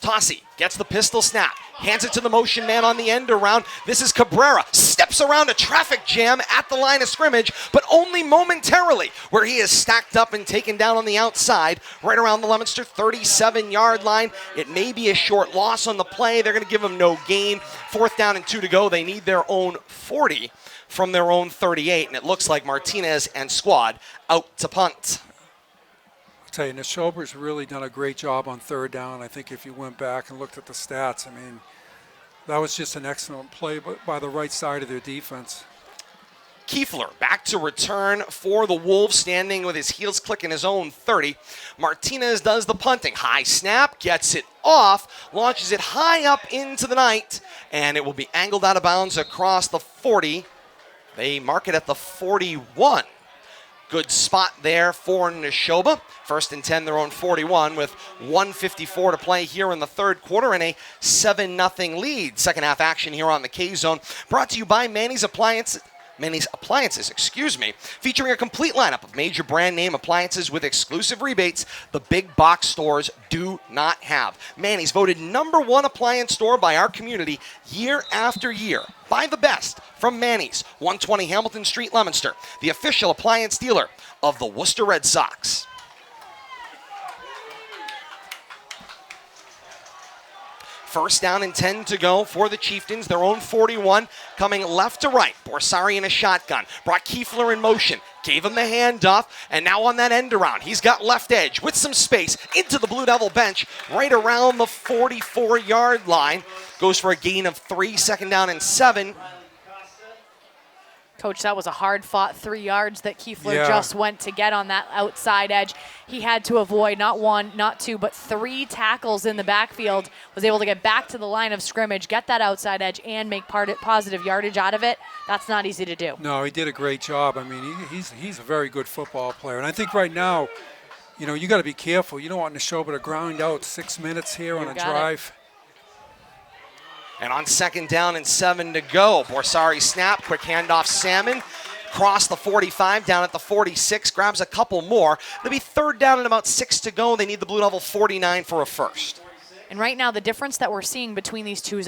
Tossi gets the pistol snap, hands it to the motion man on the end around. This is Cabrera, steps around a traffic jam at the line of scrimmage, but only momentarily, where he is stacked up and taken down on the outside, right around the Leominster 37-yard line. It may be a short loss on the play. They're going to give him no gain. 4th down and 2 to go. They need their own 40 from their own 38, and it looks like Martinez and squad out to punt. I'll tell you, Nashoba's really done a great job on 3rd down. I think if you went back and looked at the stats, I mean, that was just an excellent play by the right side of their defense. Kiefler back to return for the Wolves, standing with his heels clicking his own 30. Martinez does the punting. High snap, gets it off, launches it high up into the night, and it will be angled out of bounds across the 40. They mark it at the 41. Good spot there for Nashoba. 1st and 10, their own 41, with 1:54 to play here in the 3rd quarter and a 7-0 lead. Second half action here on the K-Zone. Brought to you by Manny's Appliances, featuring a complete lineup of major brand name appliances with exclusive rebates the big box stores do not have. Manny's voted #1 appliance store by our community year after year. Buy the best from Manny's, 120 Hamilton Street, Leominster, the official appliance dealer of the Worcester Red Sox. First down and 10 to go for the Chieftains, their own 41, coming left to right. Borsari in a shotgun, brought Kiefler in motion, gave him the handoff, and now on that end around, he's got left edge with some space into the Blue Devil bench, right around the 44-yard line. Goes for a gain of 3, 2nd down and 7. Coach, that was a hard-fought 3 yards that Kiefler just went to get on that outside edge. He had to avoid not 1, not 2, but 3 tackles in the backfield. Was able to get back to the line of scrimmage, get that outside edge, and make positive yardage out of it. That's not easy to do. No, he did a great job. I mean, he's a very good football player. And I think right now, you know, you got to be careful. You don't want Nashoba to grind out 6 minutes here on a drive. And on 2nd down and 7 to go, Borsari snap, quick handoff, Salmon, cross the 45, down at the 46, grabs a couple more. It'll be 3rd down and about 6 to go. They need the Blue Devil 49 for a first. And right now, the difference that we're seeing between these two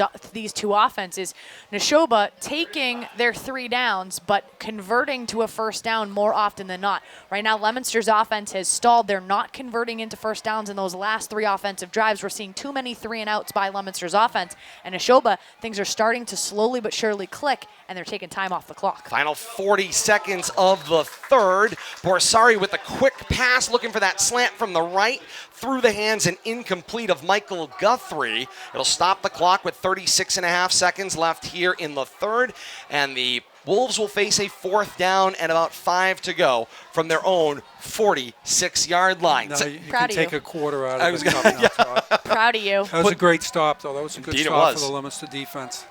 offenses, Nashoba taking their 3 downs, but converting to a first down more often than not. Right now, Leominster's offense has stalled. They're not converting into first downs in those last 3 offensive drives. We're seeing too many 3-and-outs by Leominster's offense. And Nashoba, things are starting to slowly but surely click, and they're taking time off the clock. Final 40 seconds of the 3rd. Borsari with a quick pass, looking for that slant from the right, through the hands and incomplete of Michael Guthrie. It'll stop the clock with 36.5 seconds left here in the 3rd, and the Wolves will face a 4th down and about 5 to go from their own 46-yard line. No, you can take a quarter out of it. Proud of you. That was a great stop, though. That was a good stop for the Leominster defense.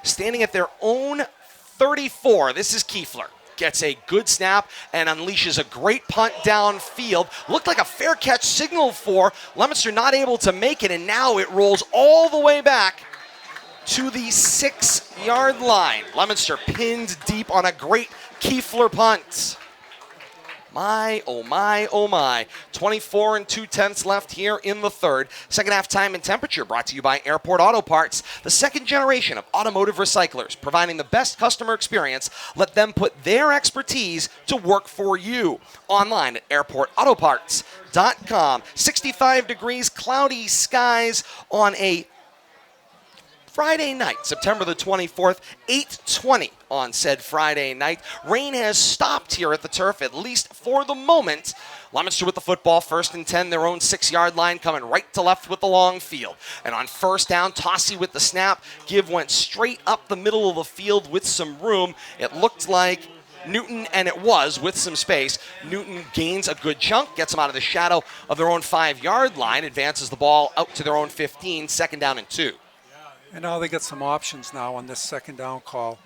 Standing at their own 34, this is Kiefler. Gets a good snap and unleashes a great punt downfield. Looked like a fair catch signal for Leominster, not able to make it, and now it rolls all the way back to the 6-yard line. Leominster pinned deep on a great Kiefler punt. My, oh my, oh my. 24 2/10 left here in the 3rd. Second half time and temperature brought to you by Airport Auto Parts, the 2nd generation of automotive recyclers, providing the best customer experience. Let them put their expertise to work for you. Online at airportautoparts.com. 65 degrees, cloudy skies on a Friday night, September the 24th, 8:20 on said Friday night. Rain has stopped here at the turf, at least for the moment. Leominster with the football, 1st and 10, their own 6-yard line, coming right to left with the long field. And on 1st down, Tossi with the snap. Give went straight up the middle of the field with some room. It looked like Newton, and it was with some space. Newton gains a good chunk, gets them out of the shadow of their own 5-yard line, advances the ball out to their own 15, 2nd down and 2. And now they got some options now on this 2nd down call.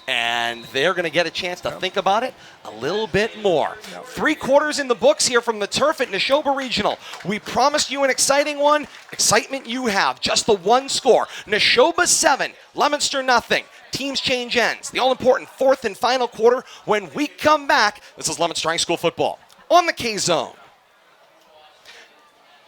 And they're going to get a chance to think about it a little bit more. 3 quarters in the books here from the turf at Nashoba Regional. We promised you an exciting one. Excitement you have. Just the one score. Nashoba 7, Leominster nothing. Teams change ends. The all-important 4th and final quarter when we come back. This is Leominster High School football on the K-Zone.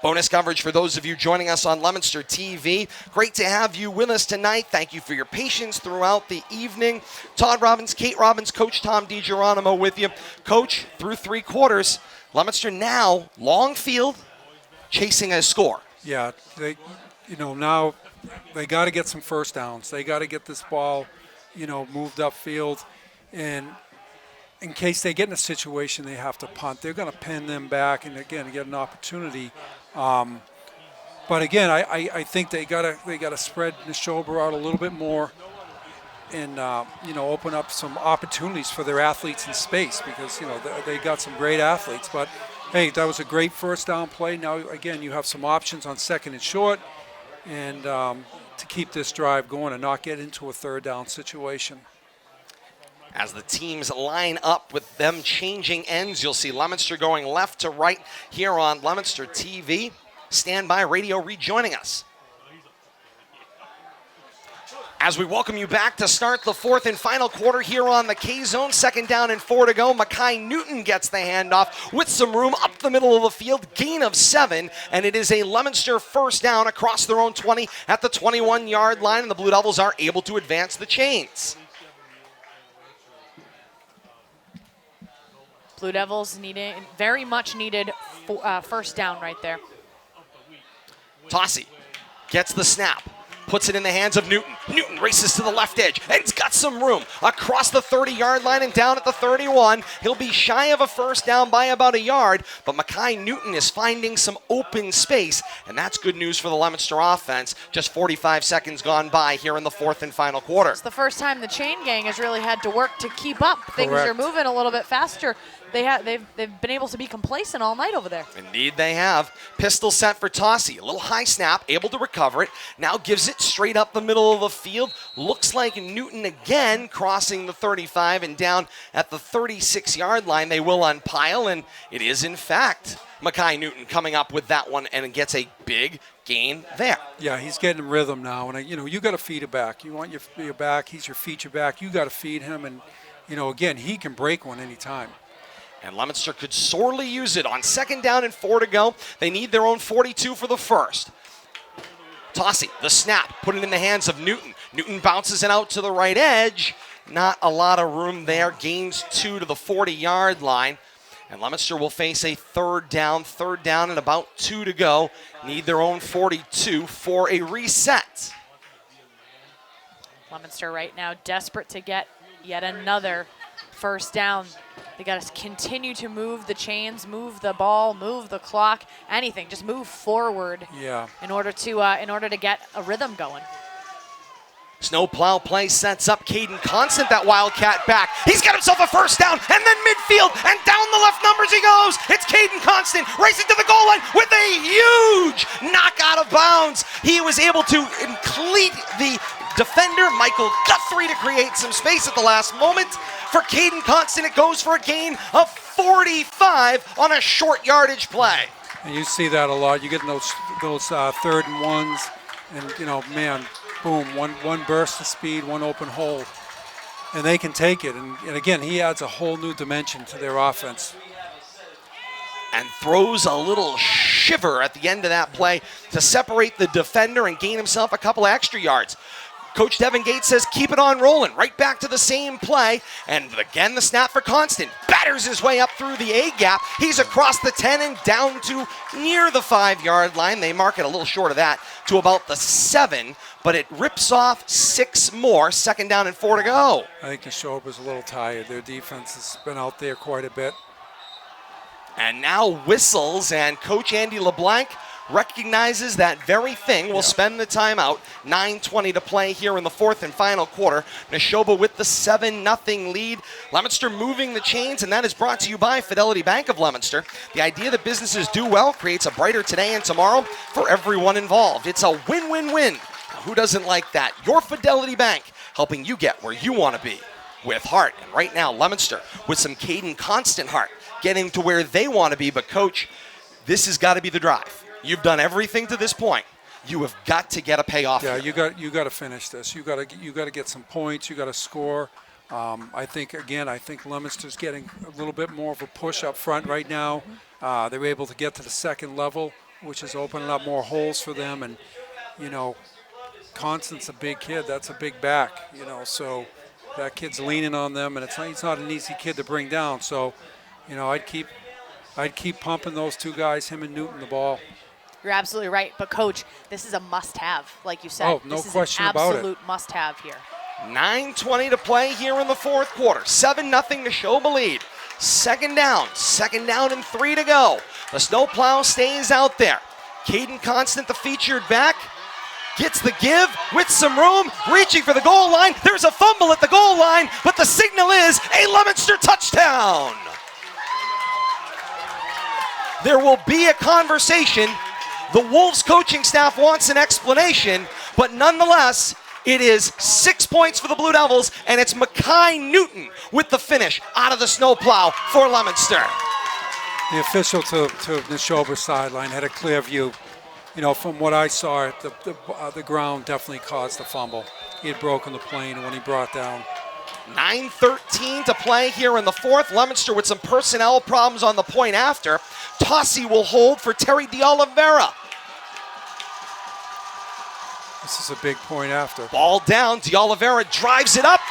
Bonus coverage for those of you joining us on Leominster TV. Great to have you with us tonight. Thank you for your patience throughout the evening. Todd Robbins, Kate Robbins, Coach Tom DiGeronimo with you. Coach, through 3 quarters, Leominster now long field, chasing a score. Yeah, now they got to get some first downs. They got to get this ball, moved upfield, and in case they get in a situation they have to punt, they're going to pin them back and again get an opportunity. But again, I think they got to spread Nashoba out a little bit more, and open up some opportunities for their athletes in space, because they got some great athletes. But hey, that was a great first down play. Now again, you have some options on second and short, and to keep this drive going and not get into a third down situation. As the teams line up with them changing ends, you'll see Leominster going left to right here on Leominster TV. Standby Radio rejoining us. As we welcome you back to start the 4th and final quarter here on the K-Zone. 2nd down and 4 to go. Makai Newton gets the handoff with some room up the middle of the field. Gain of 7, and it is a Leominster first down across their own 20 at the 21-yard line, and the Blue Devils are able to advance the chains. Blue Devils very much needed first down right there. Tossie gets the snap, puts it in the hands of Newton. Newton races to the left edge, and he's got some room across the 30-yard line and down at the 31. He'll be shy of a first down by about a yard, but Makai Newton is finding some open space, and that's good news for the Leominster offense. Just 45 seconds gone by here in the 4th and final quarter. It's the first time the chain gang has really had to work to keep up. Things Correct. are moving a little bit faster. They've been able to be complacent all night over there. Indeed they have. Pistol set for Tossie. A little high snap, able to recover it. Now gives it straight up the middle of the field. Looks like Newton again crossing the 35 and down at the 36-yard line. They will unpile, and it is in fact Makai Newton coming up with that one, and it gets a big gain there. Yeah, he's getting rhythm now, and you got to feed it back. You want your back. He's your feature back. You got to feed him, and again, he can break one anytime. And Leominster could sorely use it on 2nd down and 4 to go. They need their own 42 for the first. Tossie, the snap, put it in the hands of Newton. Newton bounces it out to the right edge. Not a lot of room there. Gains 2 to the 40-yard line. And Leominster will face a third down and about 2 to go. Need their own 42 for a reset. Leominster right now desperate to get yet another first down. They got to continue to move the chains, move the ball, move the clock, anything. Just move forward. Yeah. In order to get a rhythm going. Snowplow play sets up Caden Constant, that Wildcat back. He's got himself a first down, and then midfield, and down the left numbers he goes. It's Caden Constant racing to the goal line with a huge knock out of bounds. He was able to cleat the defender, Michael Guthrie, to create some space at the last moment. For Caden Constant, it goes for a gain of 45 on a short yardage play. And you see that a lot. You get those 3rd and 1s, and man, boom, one burst of speed, one open hole, and they can take it. And again, he adds a whole new dimension to their offense. And throws a little shiver at the end of that play to separate the defender and gain himself a couple of extra yards. Coach Devin Gates says keep it on rolling. Right back to the same play. And again, the snap for Constant. Batters his way up through the A-gap. He's across the 10 and down to near the 5-yard line. They mark it a little short of that to about the 7, but it rips off 6 more. 2nd down and 4 to go. I think Nashoba's a little tired. Their defense has been out there quite a bit. And now whistles, and Coach Andy LeBlanc recognizes that very thing. Will spend the timeout. 9:20 to play here in the 4th and final quarter. Nashoba with the 7-0 lead. Leominster moving the chains, and that is brought to you by Fidelity Bank of Leominster. The idea that businesses do well creates a brighter today and tomorrow for everyone involved. It's a win-win-win. Now, who doesn't like that? Your Fidelity Bank, helping you get where you want to be with heart. And right now, Leominster with some Caden Constant heart, getting to where they want to be. But Coach, this has got to be the drive. You've done everything to this point. You have got to get a payoff. Yeah, here. you got to finish this. You got to get some points. You got to score. I think Leominster's getting a little bit more of a push up front right now. They're able to get to the second level. which is opening up more holes for them. And, you know, Constant's a big kid. That's a big back, you know, so that kid's leaning on them, and he's not an easy kid to bring down. So, you know, I'd keep pumping those two guys, him and Newton, the ball. You're absolutely right. But, Coach, this is a must-have, like you said. Oh, no question about it. This is an absolute must-have here. 9:20 to play here in the fourth quarter. 7-0 Nashoba lead. Second down and 3 to go. The snowplow stays out there. Caden Constant, the featured back, gets the give with some room, reaching for the goal line. There's a fumble at the goal line, but the signal is a Leominster touchdown. There will be a conversation. The Wolves coaching staff wants an explanation, but nonetheless, it is 6 points for the Blue Devils, and it's Mackay Newton with the finish out of the snowplow for Leominster. The official to Nashoba's sideline had a clear view. You know, from what I saw, the ground definitely caused the fumble. He had broken the plane when he brought down. 9:13 to play here in the fourth. Leominster with some personnel problems on the point after. Tossie will hold for Terry De Oliveira. This is a big point after. Ball down, De Oliveira drives it up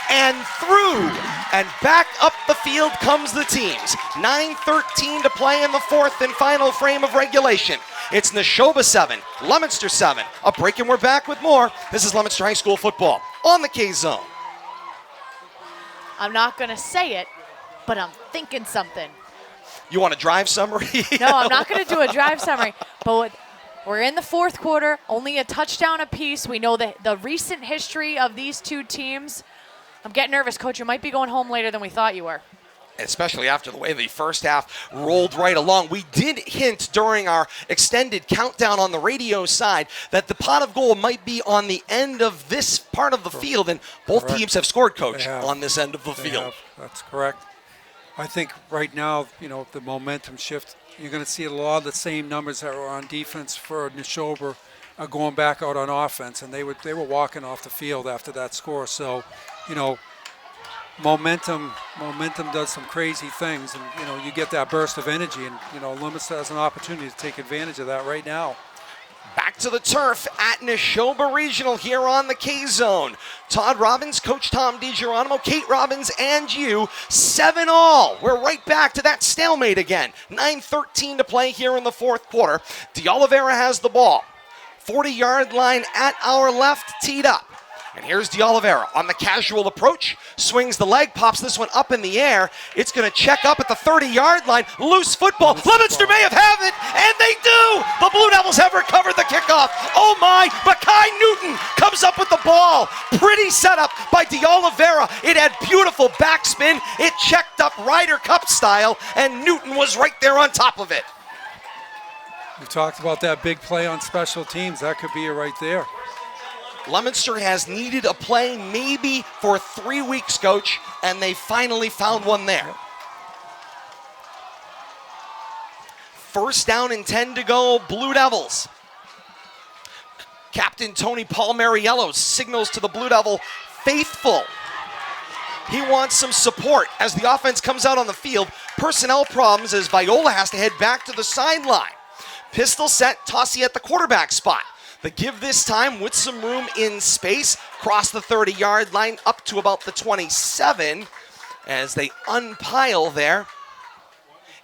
and through. And back up the field comes the teams. 9:13 to play in the fourth and final frame of regulation. It's Nashoba 7, Leominster 7. A break and we're back with more. This is Leominster High School football on the K-Zone. I'm not going to say it, but I'm thinking something. You want a drive summary? No, I'm not going to do a drive summary, but we're in the fourth quarter, only a touchdown apiece. We know the recent history of these two teams. I'm getting nervous, Coach. You might be going home later than we thought you were. Especially after the way the first half rolled right along. We did hint during our extended countdown on the radio side that the pot of goal might be on the end of this part of the field, and both teams have scored, Coach, on this end of the field. That's correct. I think right now, you know, the momentum shift, you're going to see a lot of the same numbers that were on defense for Nashoba are going back out on offense, and they were walking off the field after that score. So, you know, momentum does some crazy things, and you know, you get that burst of energy, and you know, Leominster has an opportunity to take advantage of that right now. Back to the turf at Nashoba Regional here on the K-Zone. Todd Robbins, Coach Tom DiGeronimo, Kate Robbins, and you, 7-all. We're right back to that stalemate again. 9:13 to play here in the fourth quarter. De Oliveira has the ball. 40-yard line at our left, teed up. And here's De Oliveira on the casual approach, swings the leg, pops this one up in the air. It's going to check up at the 30-yard line. Loose football. Leominster may have it, and they do. The Blue Devils have recovered the kickoff. Oh my, Mackay Newton comes up with the ball. Pretty setup by De Oliveira. It had beautiful backspin. It checked up Ryder Cup style, and Newton was right there on top of it. We talked about that big play on special teams. That could be it right there. Leominster has needed a play maybe for 3 weeks, Coach, and they finally found one there. First down and 10 to go, Blue Devils. Captain Tony Palmariello signals to the Blue Devil faithful. He wants some support as the offense comes out on the field. Personnel problems as Viola has to head back to the sideline. Pistol set, Tossie at the quarterback spot. The give this time with some room in space, cross the 30-yard line up to about the 27 as they unpile there.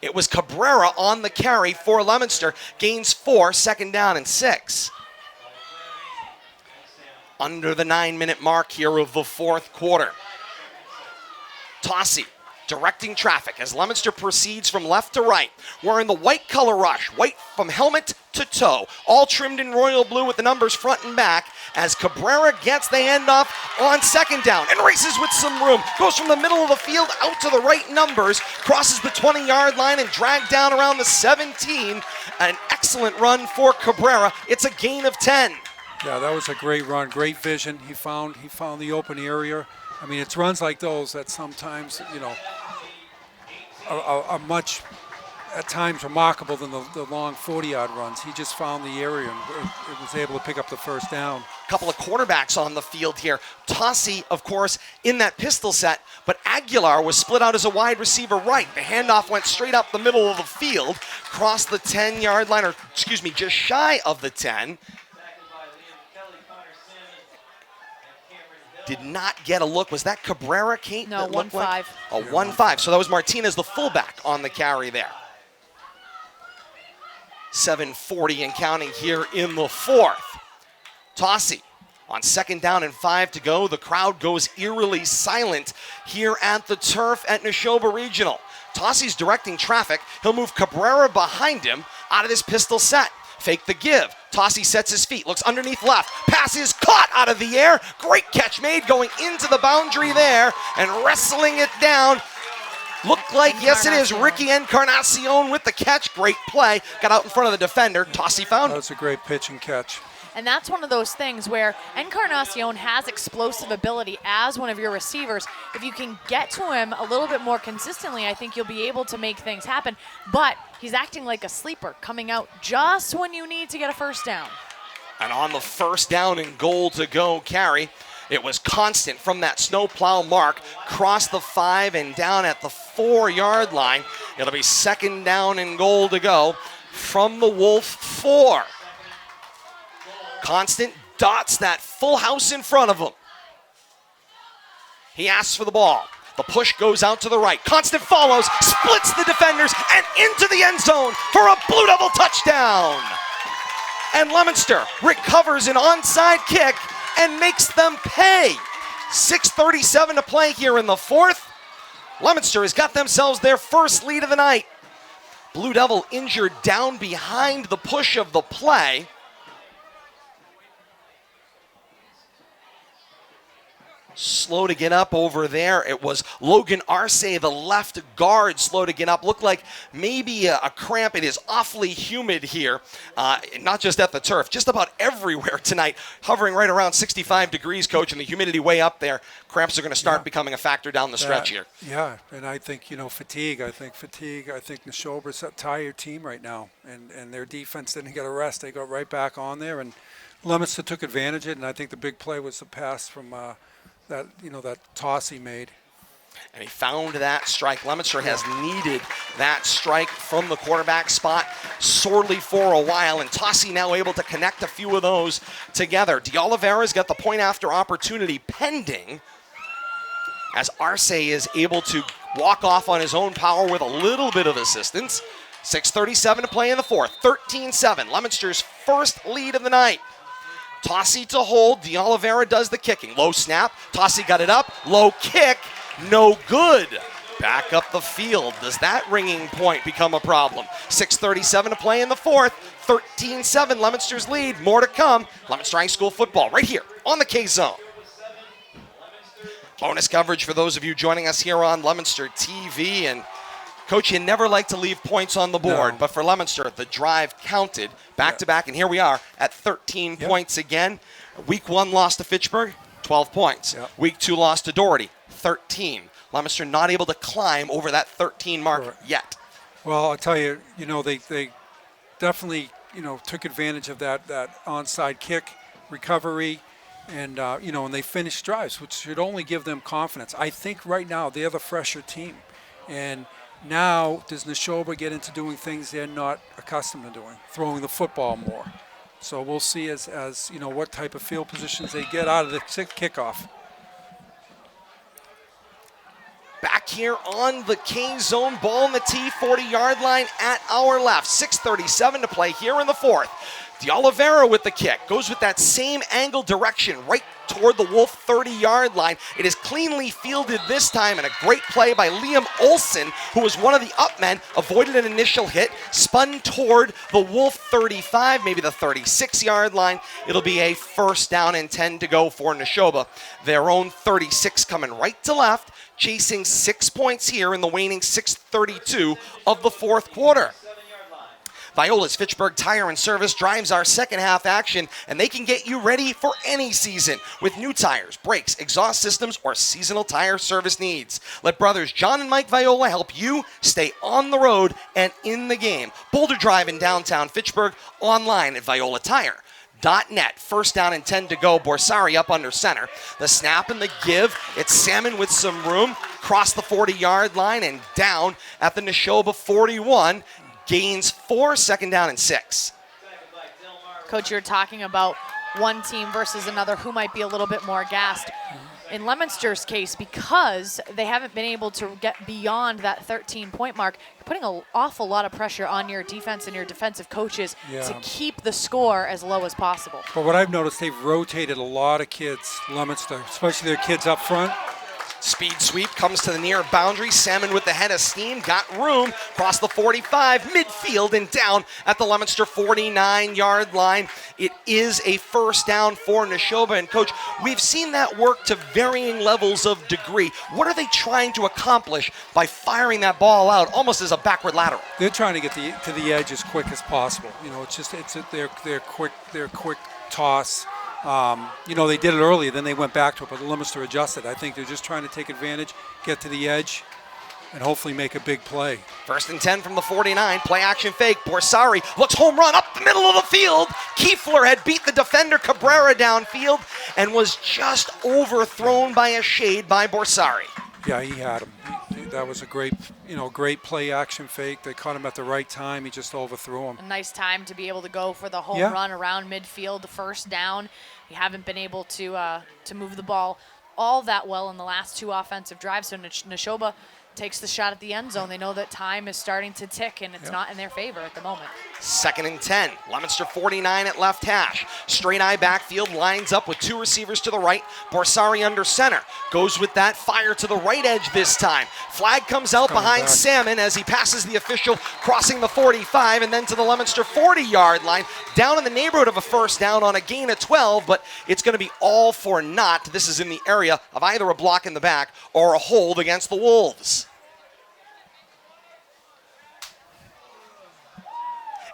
It was Cabrera on the carry for Leominster, gains 4, second down and 6. Under the 9-minute mark here of the fourth quarter. Tossie directing traffic as Leominster proceeds from left to right. We're in the white color rush, white from helmet to toe, all trimmed in royal blue with the numbers front and back as Cabrera gets the handoff on second down and races with some room. Goes from the middle of the field out to the right numbers, crosses the 20-yard line and dragged down around the 17. An excellent run for Cabrera. It's a gain of 10. Yeah, that was a great run, great vision. He found the open area. I mean, it's runs like those that sometimes, you know, are much at times remarkable than the long 40-yard runs. He just found the area and it was able to pick up the first down. Couple of quarterbacks on the field here. Tossi, of course, in that pistol set, but Aguilar was split out as a wide receiver right. The handoff went straight up the middle of the field, crossed the 10-yard line, or excuse me, just shy of the 10. Did not get a look. Was that Cabrera, Kate? No, 1-5. Like? A 1-5. So that was Martinez, the fullback, on the carry there. 7:40 and counting here in the fourth. Tossi on 2nd down and 5 to go. The crowd goes eerily silent here at the turf at Nashoba Regional. Tossi's directing traffic. He'll move Cabrera behind him out of this pistol set. Fake the give. Tossi sets his feet, looks underneath left. Pass is caught out of the air. Great catch made going into the boundary there and wrestling it down. Looked like, yes it is, Ricky Encarnacion with the catch. Great play. Got out in front of the defender. Tossi found it. That's a great pitch and catch. And that's one of those things where Encarnacion has explosive ability as one of your receivers. If you can get to him a little bit more consistently, I think you'll be able to make things happen. But he's acting like a sleeper, coming out just when you need to get a first down. And on the 1st down and goal to go carry, it was constant from that snowplow mark, crossed the 5 and down at the 4-yard line. It'll be 2nd down and goal to go from the Wolf 4. Constant dots that full house in front of him. He asks for the ball. The push goes out to the right. Constant follows, splits the defenders, and into the end zone for a Blue Devil touchdown. And Leominster recovers an onside kick and makes them pay. 6:37 to play here in the fourth. Leominster has got themselves their first lead of the night. Blue Devil injured down behind the push of the play. Slow to get up over there. It was Logan Arce, the left guard, slow to get up. Looked like maybe a cramp. It is awfully humid here, not just at the turf, just about everywhere tonight. Hovering right around 65 degrees, Coach, and the humidity way up there. Cramps are going to start becoming a factor down the stretch here. Yeah, and I think, fatigue. I think Nashoba's a tired team right now, and their defense didn't get a rest. They got right back on there, and Leominster took advantage of it, and I think the big play was the pass from that Tossi made. And he found that strike. Leominster has needed that strike from the quarterback spot sorely for a while, and Tossi now able to connect a few of those together. D'Oliveira's got the point after opportunity pending as Arce is able to walk off on his own power with a little bit of assistance. 6:37 to play in the fourth. 13-7. Leominster's first lead of the night. Tossi to hold. D'Oliveira does the kicking. Low snap. Tossi got it up. Low kick. No good. Back up the field. Does that ringing point become a problem? 6:37 to play in the fourth. 13-7. Leominster's lead. More to come. Leominster High School football right here on the K-Zone. Bonus coverage for those of you joining us here on Leominster TV. And Coach, you never like to leave points on the board, but for Leominster, the drive counted back-to-back, and here we are at 13 points again. Week 1 loss to Fitchburg, 12 points. Week 2 loss to Doherty, 13. Leominster not able to climb over that 13 mark yet. Well, I'll tell you, they definitely, took advantage of that onside kick recovery, and, and they finished drives, which should only give them confidence. I think right now they're the fresher team, and now, does Nashoba get into doing things they're not accustomed to doing, throwing the football more? So we'll see as what type of field positions they get out of the kickoff. Back here on the K-Zone, ball in the T, 40-yard line at our left. 6:37 to play here in the fourth. D'Oliveira with the kick. Goes with that same angle direction right toward the Wolf 30-yard line. It is cleanly fielded this time, and a great play by Liam Olson, who was one of the up men, avoided an initial hit, spun toward the Wolf 35, maybe the 36-yard line. It'll be a first down and 10 to go for Nashoba. Their own 36 coming right to left, chasing 6 points here in the waning 6:32 of the fourth quarter. Viola's Fitchburg Tire and Service drives our second half action, and they can get you ready for any season with new tires, brakes, exhaust systems, or seasonal tire service needs. Let brothers John and Mike Viola help you stay on the road and in the game. Boulder Drive in downtown Fitchburg, online at violatire.net. First down and 10 to go. Borsari up under center. The snap and the give. It's Salmon with some room. Cross the 40-yard line and down at the Nashoba 41. Gains 4, second down and 6. Coach, you're talking about one team versus another who might be a little bit more gassed. In Leominster's case, because they haven't been able to get beyond that 13-point mark, you're putting an awful lot of pressure on your defense and your defensive coaches to keep the score as low as possible. But what I've noticed, they've rotated a lot of kids, Leominster, especially their kids up front. Speed sweep comes to the near boundary. Salmon with the head of steam. Got room. Cross the 45. Midfield and down at the Leominster 49-yard line. It is a first down for Nashoba. And, Coach, we've seen that work to varying levels of degree. What are they trying to accomplish by firing that ball out almost as a backward lateral? They're trying to get to the edge as quick as possible. You know, it's their quick toss. They did it earlier, then they went back to it, but the Leominster adjusted. I think they're just trying to take advantage, get to the edge, and hopefully make a big play. First and 10 from the 49. Play action fake. Borsari looks home run up the middle of the field. Kiefler had beat the defender Cabrera downfield and was just overthrown by a shade by Borsari. Yeah, he had him. That was a great play action fake. They caught him at the right time. He just overthrew him. A nice time to be able to go for the home run around midfield, the first down. You haven't been able to move the ball all that well in the last two offensive drives, so Nashoba takes the shot at the end zone. They know that time is starting to tick, and it's not in their favor at the moment. Second and 10. Leominster 49 at left hash. Straight eye backfield, lines up with two receivers to the right. Borsari under center. Goes with that fire to the right edge this time. Flag comes out behind Salmon as he passes the official, crossing the 45 and then to the Leominster 40-yard line. Down in the neighborhood of a first down on a gain of 12, but it's going to be all for naught. This is in the area of either a block in the back or a hold against the Wolves.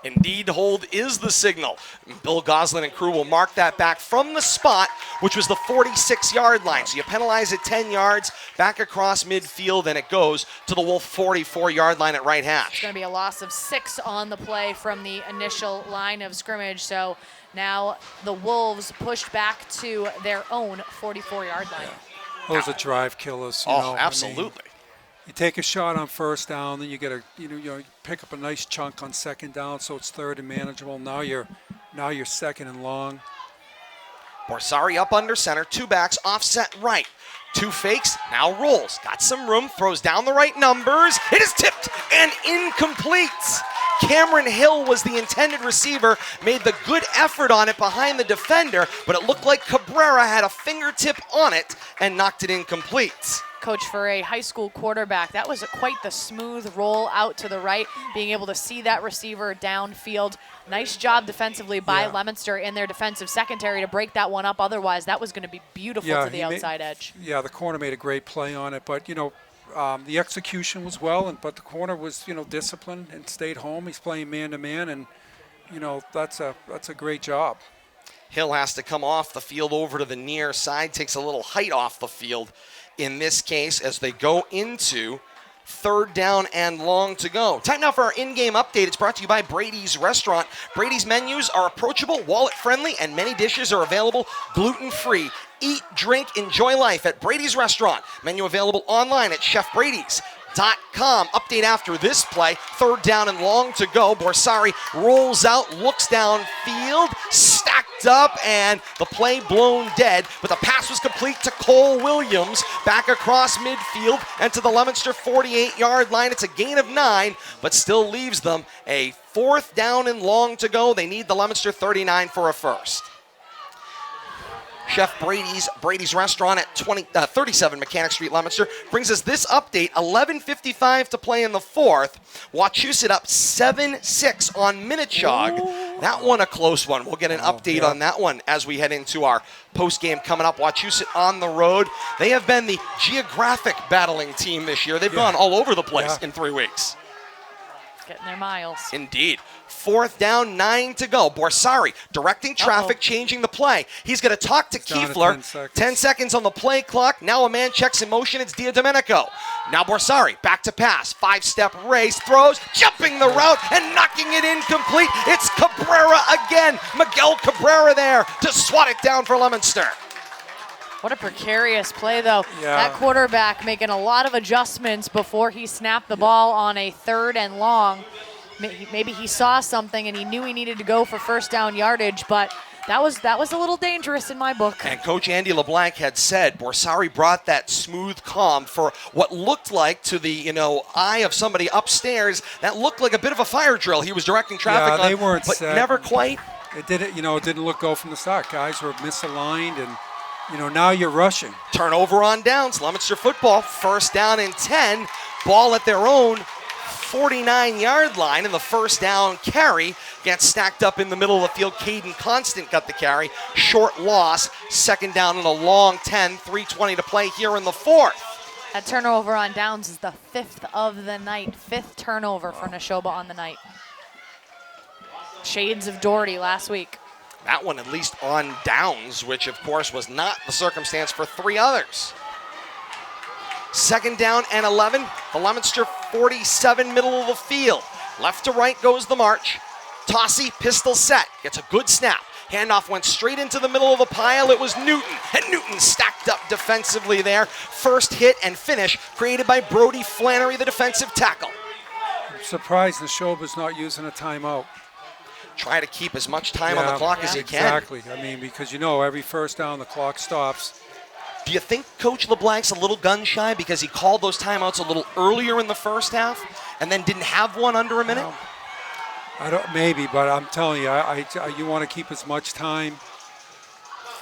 Indeed, hold is the signal. Bill Goslin and crew will mark that back from the spot, which was the 46-yard line. So you penalize it 10 yards, back across midfield, and it goes to the Wolf 44-yard line at right hash. It's going to be a loss of 6 on the play from the initial line of scrimmage. So now the Wolves pushed back to their own 44-yard line. Those are drive killers. Absolutely. You take a shot on first down, then you get you pick up a nice chunk on second down, so it's third and manageable. Now you're second and long. Borsari up under center, two backs, offset right. Two fakes, now rolls. Got some room, throws down the right numbers. It is tipped and incomplete. Cameron Hill was the intended receiver, made the good effort on it behind the defender, but it looked like Cabrera had a fingertip on it and knocked it incomplete. Coach, for a high school quarterback, that was quite the smooth roll out to the right, being able to see that receiver downfield. Nice job defensively by Leominster in their defensive secondary to break that one up. Otherwise, that was going to be beautiful to the outside edge. Yeah, the corner made a great play on it, but, the execution was but the corner was, disciplined and stayed home. He's playing man-to-man, and, that's a great job. Hill has to come off the field over to the near side, takes a little height off the field in this case as they go into third down and long to go. Time now for our in-game update. It's brought to you by Brady's Restaurant. Brady's menus are approachable, wallet-friendly, and many dishes are available gluten-free. Eat, drink, enjoy life at Brady's Restaurant. Menu available online at chefbradys.com. Update after this play. Third down and long to go. Borsari rolls out, looks downfield, stacked up, and the play blown dead. But the pass was complete to Cole Williams. Back across midfield and to the Leominster 48-yard line. It's a gain of 9, but still leaves them a fourth down and long to go. They need the Leominster 39 for a first. Chef Brady's Restaurant at 37 Mechanic Street, Leominster, brings us this update. 11:55 to play in the fourth. Wachusett up 7-6 on Minnechaug. That one a close one. We'll get an update on that one as we head into our post-game coming up. Wachusett on the road. They have been the geographic battling team this year. They've gone all over the place in 3 weeks. Getting their miles. Indeed. 4th down, 9 to go. Borsari directing traffic, changing the play. He's going to talk to Down to Kiefler. 10 seconds. 10 seconds on the play clock. Now a man checks in motion. It's Diadomenico. Now Borsari back to pass. 5-step race, throws, jumping the route and knocking it incomplete. It's Cabrera again. Miguel Cabrera there to swat it down for Leominster. What a precarious play, though. Yeah. That quarterback making a lot of adjustments before he snapped the ball on a 3rd and long. Maybe he saw something and he knew he needed to go for first down yardage, but that was a little dangerous in my book. And Coach Andy LeBlanc had said Borsari brought that smooth calm for what looked like to the eye of somebody upstairs. That looked like a bit of a fire drill he was directing traffic on, they weren't but set. never quite. It didn't look go from the start. Guys were misaligned, and now you're rushing. Turnover on downs. Leominster football, 1st down and 10. Ball at their own 49-yard line, and the first down carry gets stacked up in the middle of the field. Caden Constant got the carry. Short loss. 2nd down and a long 10. 3:20 to play here in the 4th. That turnover on downs is the 5th of the night. 5th turnover for Nashoba on the night. Shades of Doherty last week. That one at least on downs, which of course was not the circumstance for 3 others. 2nd down and 11. The Leominster 47, middle of the field. Left to right goes the march. Tossie, pistol set. Gets a good snap. Handoff went straight into the middle of the pile. It was Newton. And Newton stacked up defensively there. First hit and finish created by Brody Flannery, the defensive tackle. I'm surprised Nashoba's not using a timeout. Try to keep as much time on the clock as you can. Exactly. I mean, because every first down the clock stops. Do you think Coach LeBlanc's a little gun shy because he called those timeouts a little earlier in the first half and then didn't have one under a minute? Maybe, but I'm telling you, you want to keep as much time.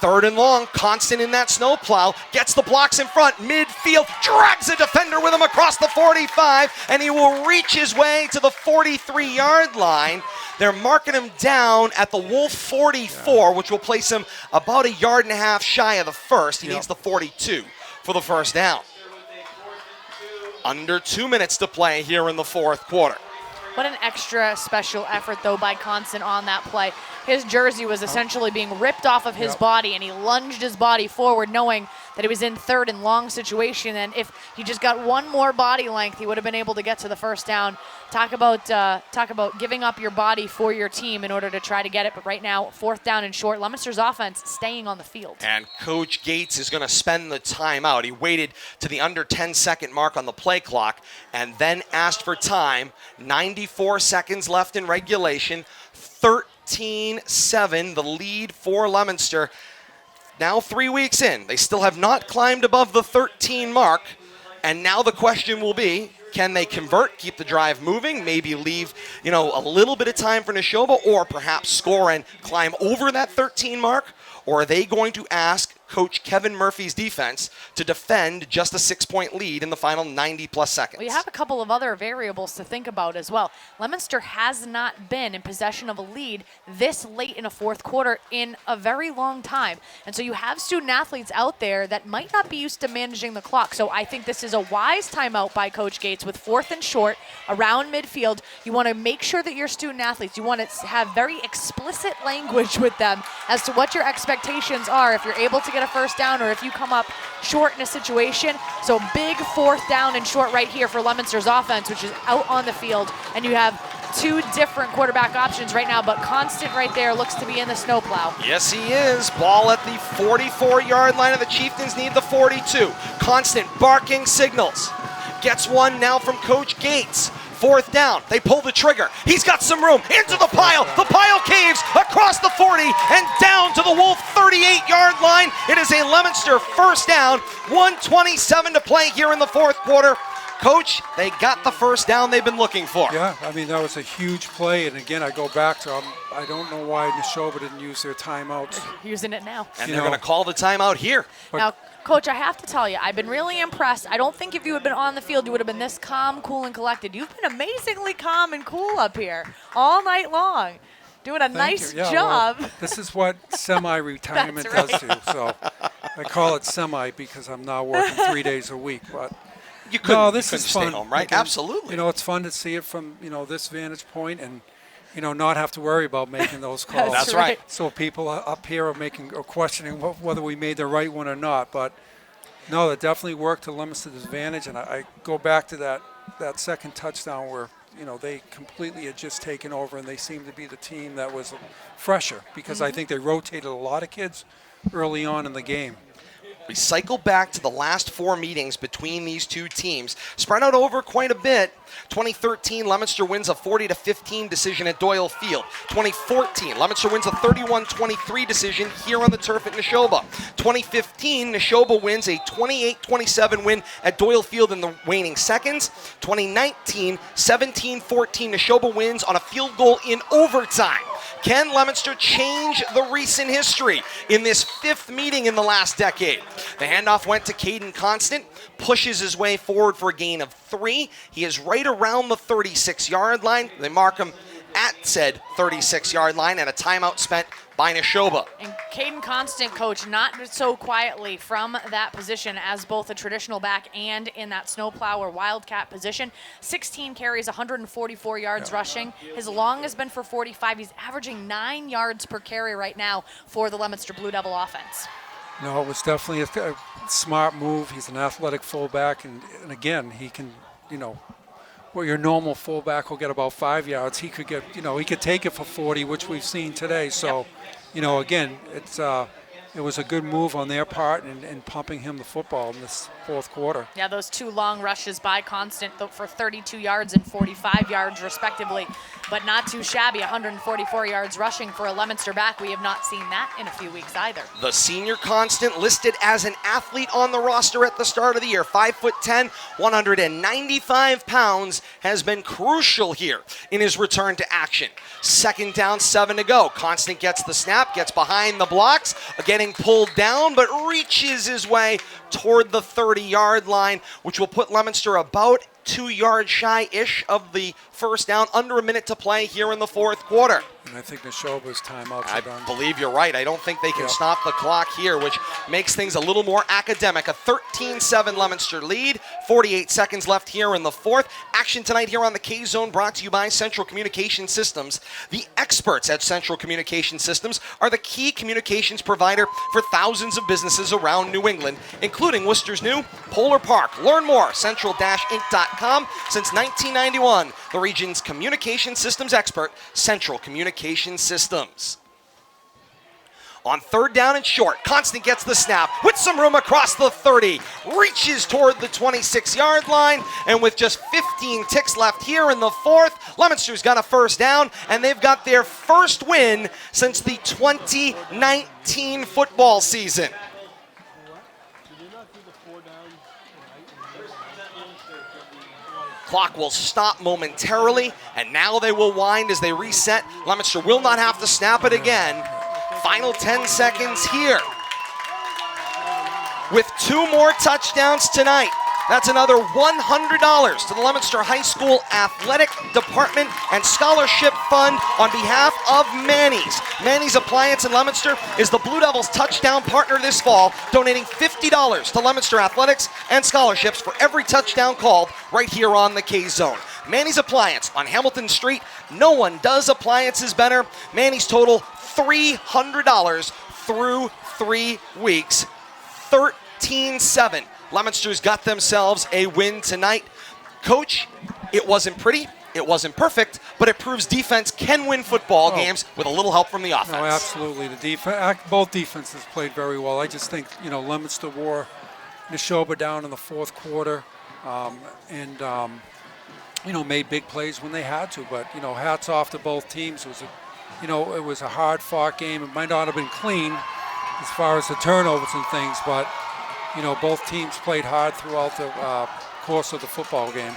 3rd and long, Constant in that snowplow, gets the blocks in front, midfield, drags a defender with him across the 45, and he will reach his way to the 43-yard line. They're marking him down at the Wolf 44, which will place him about 1.5 yards shy of the first. He needs the 42 for the first down. Under 2 minutes to play here in the 4th quarter. What an extra special effort, though, by Constant on that play. His jersey was essentially being ripped off of his body, and he lunged his body forward knowing that he was in 3rd and long situation, and if he just got one more body length, he would have been able to get to the first down. Talk about giving up your body for your team in order to try to get it, but right now, 4th down and short. Leominster's offense staying on the field. And Coach Gates is going to spend the timeout. He waited to the under 10-second mark on the play clock and then asked for time. 94 seconds left in regulation. 13-7, the lead for Leominster. Now 3 weeks in, they still have not climbed above the 13 mark. And now the question will be, can they convert, keep the drive moving, maybe leave, a little bit of time for Nashoba, or perhaps score and climb over that 13 mark? Or are they going to ask Coach Kevin Murphy's defense to defend just a 6-point lead in the final 90-plus seconds? Well, you have a couple of other variables to think about as well. Leominster has not been in possession of a lead this late in a 4th quarter in a very long time. And so you have student athletes out there that might not be used to managing the clock. So I think this is a wise timeout by Coach Gates with 4th and short around midfield. You want to make sure that your student athletes, you want to have very explicit language with them as to what your expectations are if you're able to get a first down or if you come up short in a situation. So big 4th down and short right here for Leominster's offense, which is out on the field. And you have 2 different quarterback options right now, but Constant right there looks to be in the snowplow. Yes, he is. Ball at the 44-yard line of the Chieftains need the 42. Constant barking signals. Gets one now from Coach Gates. 4th down. They pull the trigger. He's got some room. Into the pile. The pile caves across the 40 and down to the Wolf 38-yard line. It is a Leominster first down. 1:27 to play here in the 4th quarter. Coach, they got the first down they've been looking for. Yeah, I mean, that was a huge play. And again, I go back to I don't know why Nashoba didn't use their timeouts. Using it now. And they're going to call the timeout here. Now, Coach, I have to tell you, I've been really impressed. I don't think if you had been on the field, you would have been this calm, cool, and collected. You've been amazingly calm and cool up here all night long. Doing a nice job. Well, this is what semi-retirement does to you. So I call it semi because I'm now working 3 days a week. But you couldn't, No, this you couldn't is stay fun. home, right? Again, Absolutely. You know, it's fun to see it from, this vantage point and, not have to worry about making those calls. That's right. So people up here are questioning whether we made the right one or not. But no, it definitely worked to Leominster's advantage. And I go back to that second touchdown where, they completely had just taken over and they seemed to be the team that was fresher because I think they rotated a lot of kids early on in the game. We cycle back to the last 4 meetings between these two teams, spread out over quite a bit. 2013, Leominster wins a 40-15 decision at Doyle Field. 2014, Leominster wins a 31-23 decision here on the turf at Nashoba. 2015, Nashoba wins a 28-27 win at Doyle Field in the waning seconds. 2019, 17-14, Nashoba wins on a field goal in overtime. Can Leominster change the recent history in this 5th meeting in the last decade? The handoff went to Caden Constant, pushes his way forward for a gain of 3. He is right around the 36-yard line. They mark him at said 36-yard line and a timeout spent by Nashoba. And Caden Constant, coach, not so quietly from that position as both a traditional back and in that snowplow or wildcat position. 16 carries, 144 yards rushing. His long has been for 45. He's averaging 9 yards per carry right now for the Leominster Blue Devil offense. No, it was definitely a smart move. He's an athletic fullback, and again, he can, where your normal fullback will get about 5 yards, he could get, he could take it for 40, which we've seen today. So, again, it was a good move on their part in pumping him the football in this 4th quarter. Yeah, those 2 long rushes by Constant for 32 yards and 45 yards respectively, but not too shabby. 144 yards rushing for a Leominster back. We have not seen that in a few weeks either. The senior Constant listed as an athlete on the roster at the start of the year. 5'10", 195 pounds, has been crucial here in his return to action. 2nd down, 7 to go. Constant gets the snap, gets behind the blocks, getting pulled down, but reaches his way toward the 30-yard line, which will put Leominster about 2 yards shy-ish of the first down, under a minute to play here in the 4th quarter. And I think Nashoba's timeouts I are done. believe you're right. I don't think they can stop the clock here, which makes things a little more academic. A 13-7 Leominster lead, 48 seconds left here in the 4th. Action tonight here on the K-Zone brought to you by Central Communication Systems. The experts at Central Communication Systems are the key communications provider for thousands of businesses around New England, including Worcester's new Polar Park. Learn more, central-inc.com. Since 1991, the region's communication systems expert, Central Communication Systems. On 3rd down and short, Constant gets the snap with some room across the 30, reaches toward the 26-yard line, and with just 15 ticks left here in the 4th, Leominster's got a 1st down, and they've got their first win since the 2019 football season. Clock will stop momentarily, and now they will wind as they reset. Leominster will not have to snap it again. Final 10 seconds here. With 2 more touchdowns tonight, that's another $100 to the Leominster High School Athletic Department and Scholarship Fund on behalf of Manny's. Manny's Appliance in Leominster is the Blue Devils touchdown partner this fall, donating $50 to Leominster Athletics and scholarships for every touchdown called right here on the K-Zone. Manny's Appliance on Hamilton Street. No one does appliances better. Manny's total $300 through 3 weeks. 13-7. Leominster's got themselves a win tonight. Coach, it wasn't pretty, it wasn't perfect, but it proves defense can win football games with a little help from the offense. No, absolutely. Both defenses played very well. I just think, Leominster wore Nashoba down in the 4th quarter and made big plays when they had to. But, hats off to both teams. It was a hard-fought game. It might not have been clean as far as the turnovers and things, but both teams played hard throughout the course of the football game.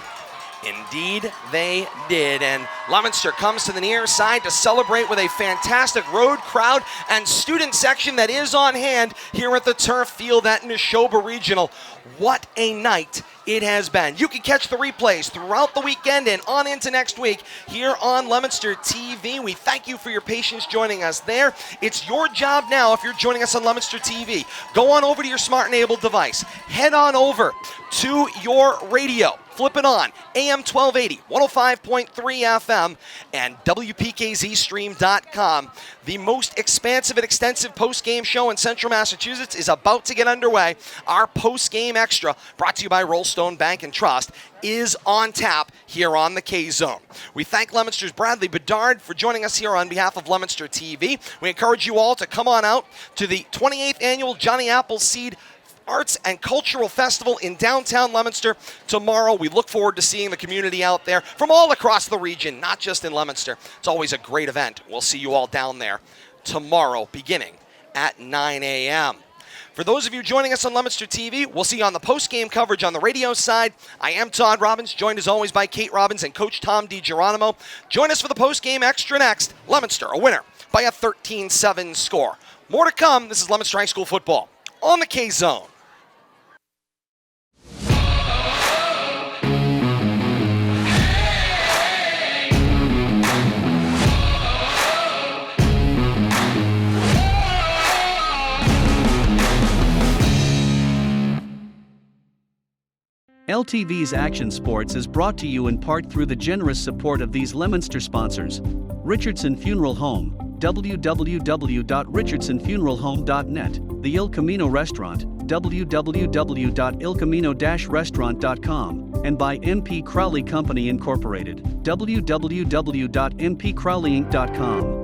Indeed, they did. And Leominster comes to the near side to celebrate with a fantastic road crowd and student section that is on hand here at the turf field at Nashoba Regional. What a night it has been. You can catch the replays throughout the weekend and on into next week here on Leominster TV. We thank you for your patience joining us there. It's your job now, if you're joining us on Leominster TV, go on over to your smart-enabled device. Head on over to your radio. Flip it on, AM 1280, 105.3 FM, and WPKZstream.com. The most expansive and extensive post-game show in Central Massachusetts is about to get underway. Our post-game extra, brought to you by Rollstone Bank and Trust, is on tap here on the K-Zone. We thank Leominster's Bradley Bedard for joining us here on behalf of Leominster TV. We encourage you all to come on out to the 28th Annual Johnny Appleseed Arts and Cultural Festival in downtown Leominster tomorrow. We look forward to seeing the community out there from all across the region, not just in Leominster. It's always a great event. We'll see you all down there tomorrow beginning at 9 a.m. For those of you joining us on Leominster TV, we'll see you on the post-game coverage on the radio side. I am Todd Robbins, joined as always by Kate Robbins and Coach Tom DiGeronimo. Join us for the post-game extra next. Leominster, a winner by a 13-7 score. More to come. This is Leominster High School football on the K-Zone. LTV's Action Sports is brought to you in part through the generous support of these Leominster sponsors: Richardson Funeral Home, www.richardsonfuneralhome.net, the Il Camino Restaurant, www.ilcamino-restaurant.com, and by MP Crowley Company Incorporated, www.mpcrowleyinc.com.